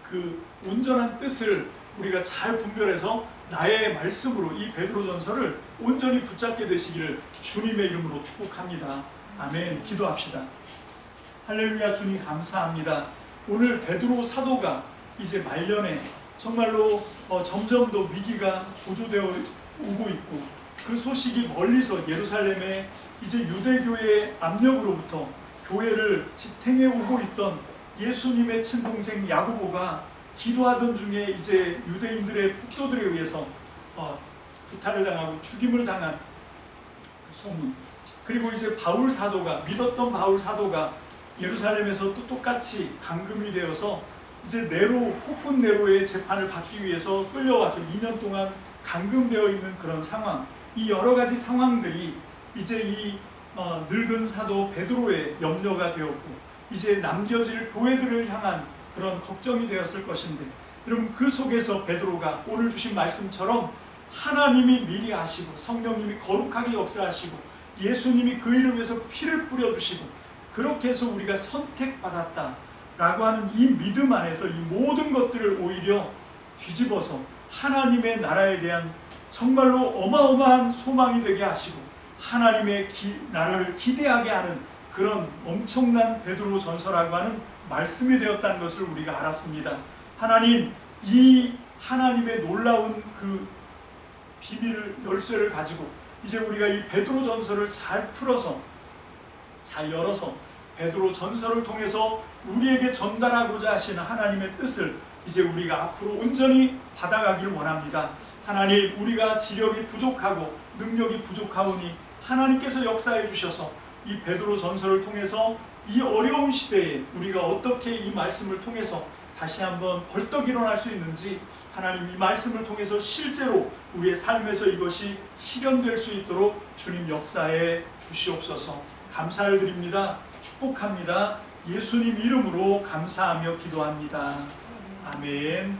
그 온전한 뜻을 우리가 잘 분별해서 나의 말씀으로 이 베드로전서를 온전히 붙잡게 되시기를 주님의 이름으로 축복합니다. 아멘. 기도합시다. 할렐루야. 주님 감사합니다. 오늘 베드로 사도가 이제 말년에 정말로 점점 더 위기가 고조되어 오고 있고, 그 소식이 멀리서 예루살렘에 이제 유대교의 압력으로부터 교회를 지탱해 오고 있던 예수님의 친동생 야고보가 기도하던 중에 이제 유대인들의 폭도들에 의해서 구타를 당하고 죽임을 당한 그 소문, 그리고 이제 바울 사도가, 믿었던 바울 사도가 예루살렘에서 또 똑같이 감금이 되어서 이제 네로, 폭군 네로의 재판을 받기 위해서 끌려와서 2년 동안 감금되어 있는 그런 상황, 이 여러 가지 상황들이 이제 이 늙은 사도 베드로의 염려가 되었고, 이제 남겨질 교회들을 향한 그런 걱정이 되었을 것인데, 여러분 그 속에서 베드로가 오늘 주신 말씀처럼 하나님이 미리 아시고 성령님이 거룩하게 역사하시고 예수님이 그 일을 위해서 피를 뿌려주시고 그렇게 해서 우리가 선택받았다 라고 하는 이 믿음 안에서 이 모든 것들을 오히려 뒤집어서 하나님의 나라에 대한 정말로 어마어마한 소망이 되게 하시고 하나님의 나라를 기대하게 하는 그런 엄청난 베드로 전서라고 하는 말씀이 되었다는 것을 우리가 알았습니다. 하나님, 이 하나님의 놀라운 그 비밀 열쇠를 가지고 이제 우리가 이 베드로 전서를 잘 풀어서 잘 열어서 베드로 전서를 통해서 우리에게 전달하고자 하시는 하나님의 뜻을 이제 우리가 앞으로 온전히 받아가길 원합니다. 하나님, 우리가 지력이 부족하고 능력이 부족하오니 하나님께서 역사해 주셔서 이 베드로 전서를 통해서 이 어려운 시대에 우리가 어떻게 이 말씀을 통해서 다시 한번 벌떡 일어날 수 있는지, 하나님 이 말씀을 통해서 실제로 우리의 삶에서 이것이 실현될 수 있도록 주님 역사해 주시옵소서. 감사를 드립니다. 축복합니다. 예수님 이름으로 감사하며 기도합니다. 아멘.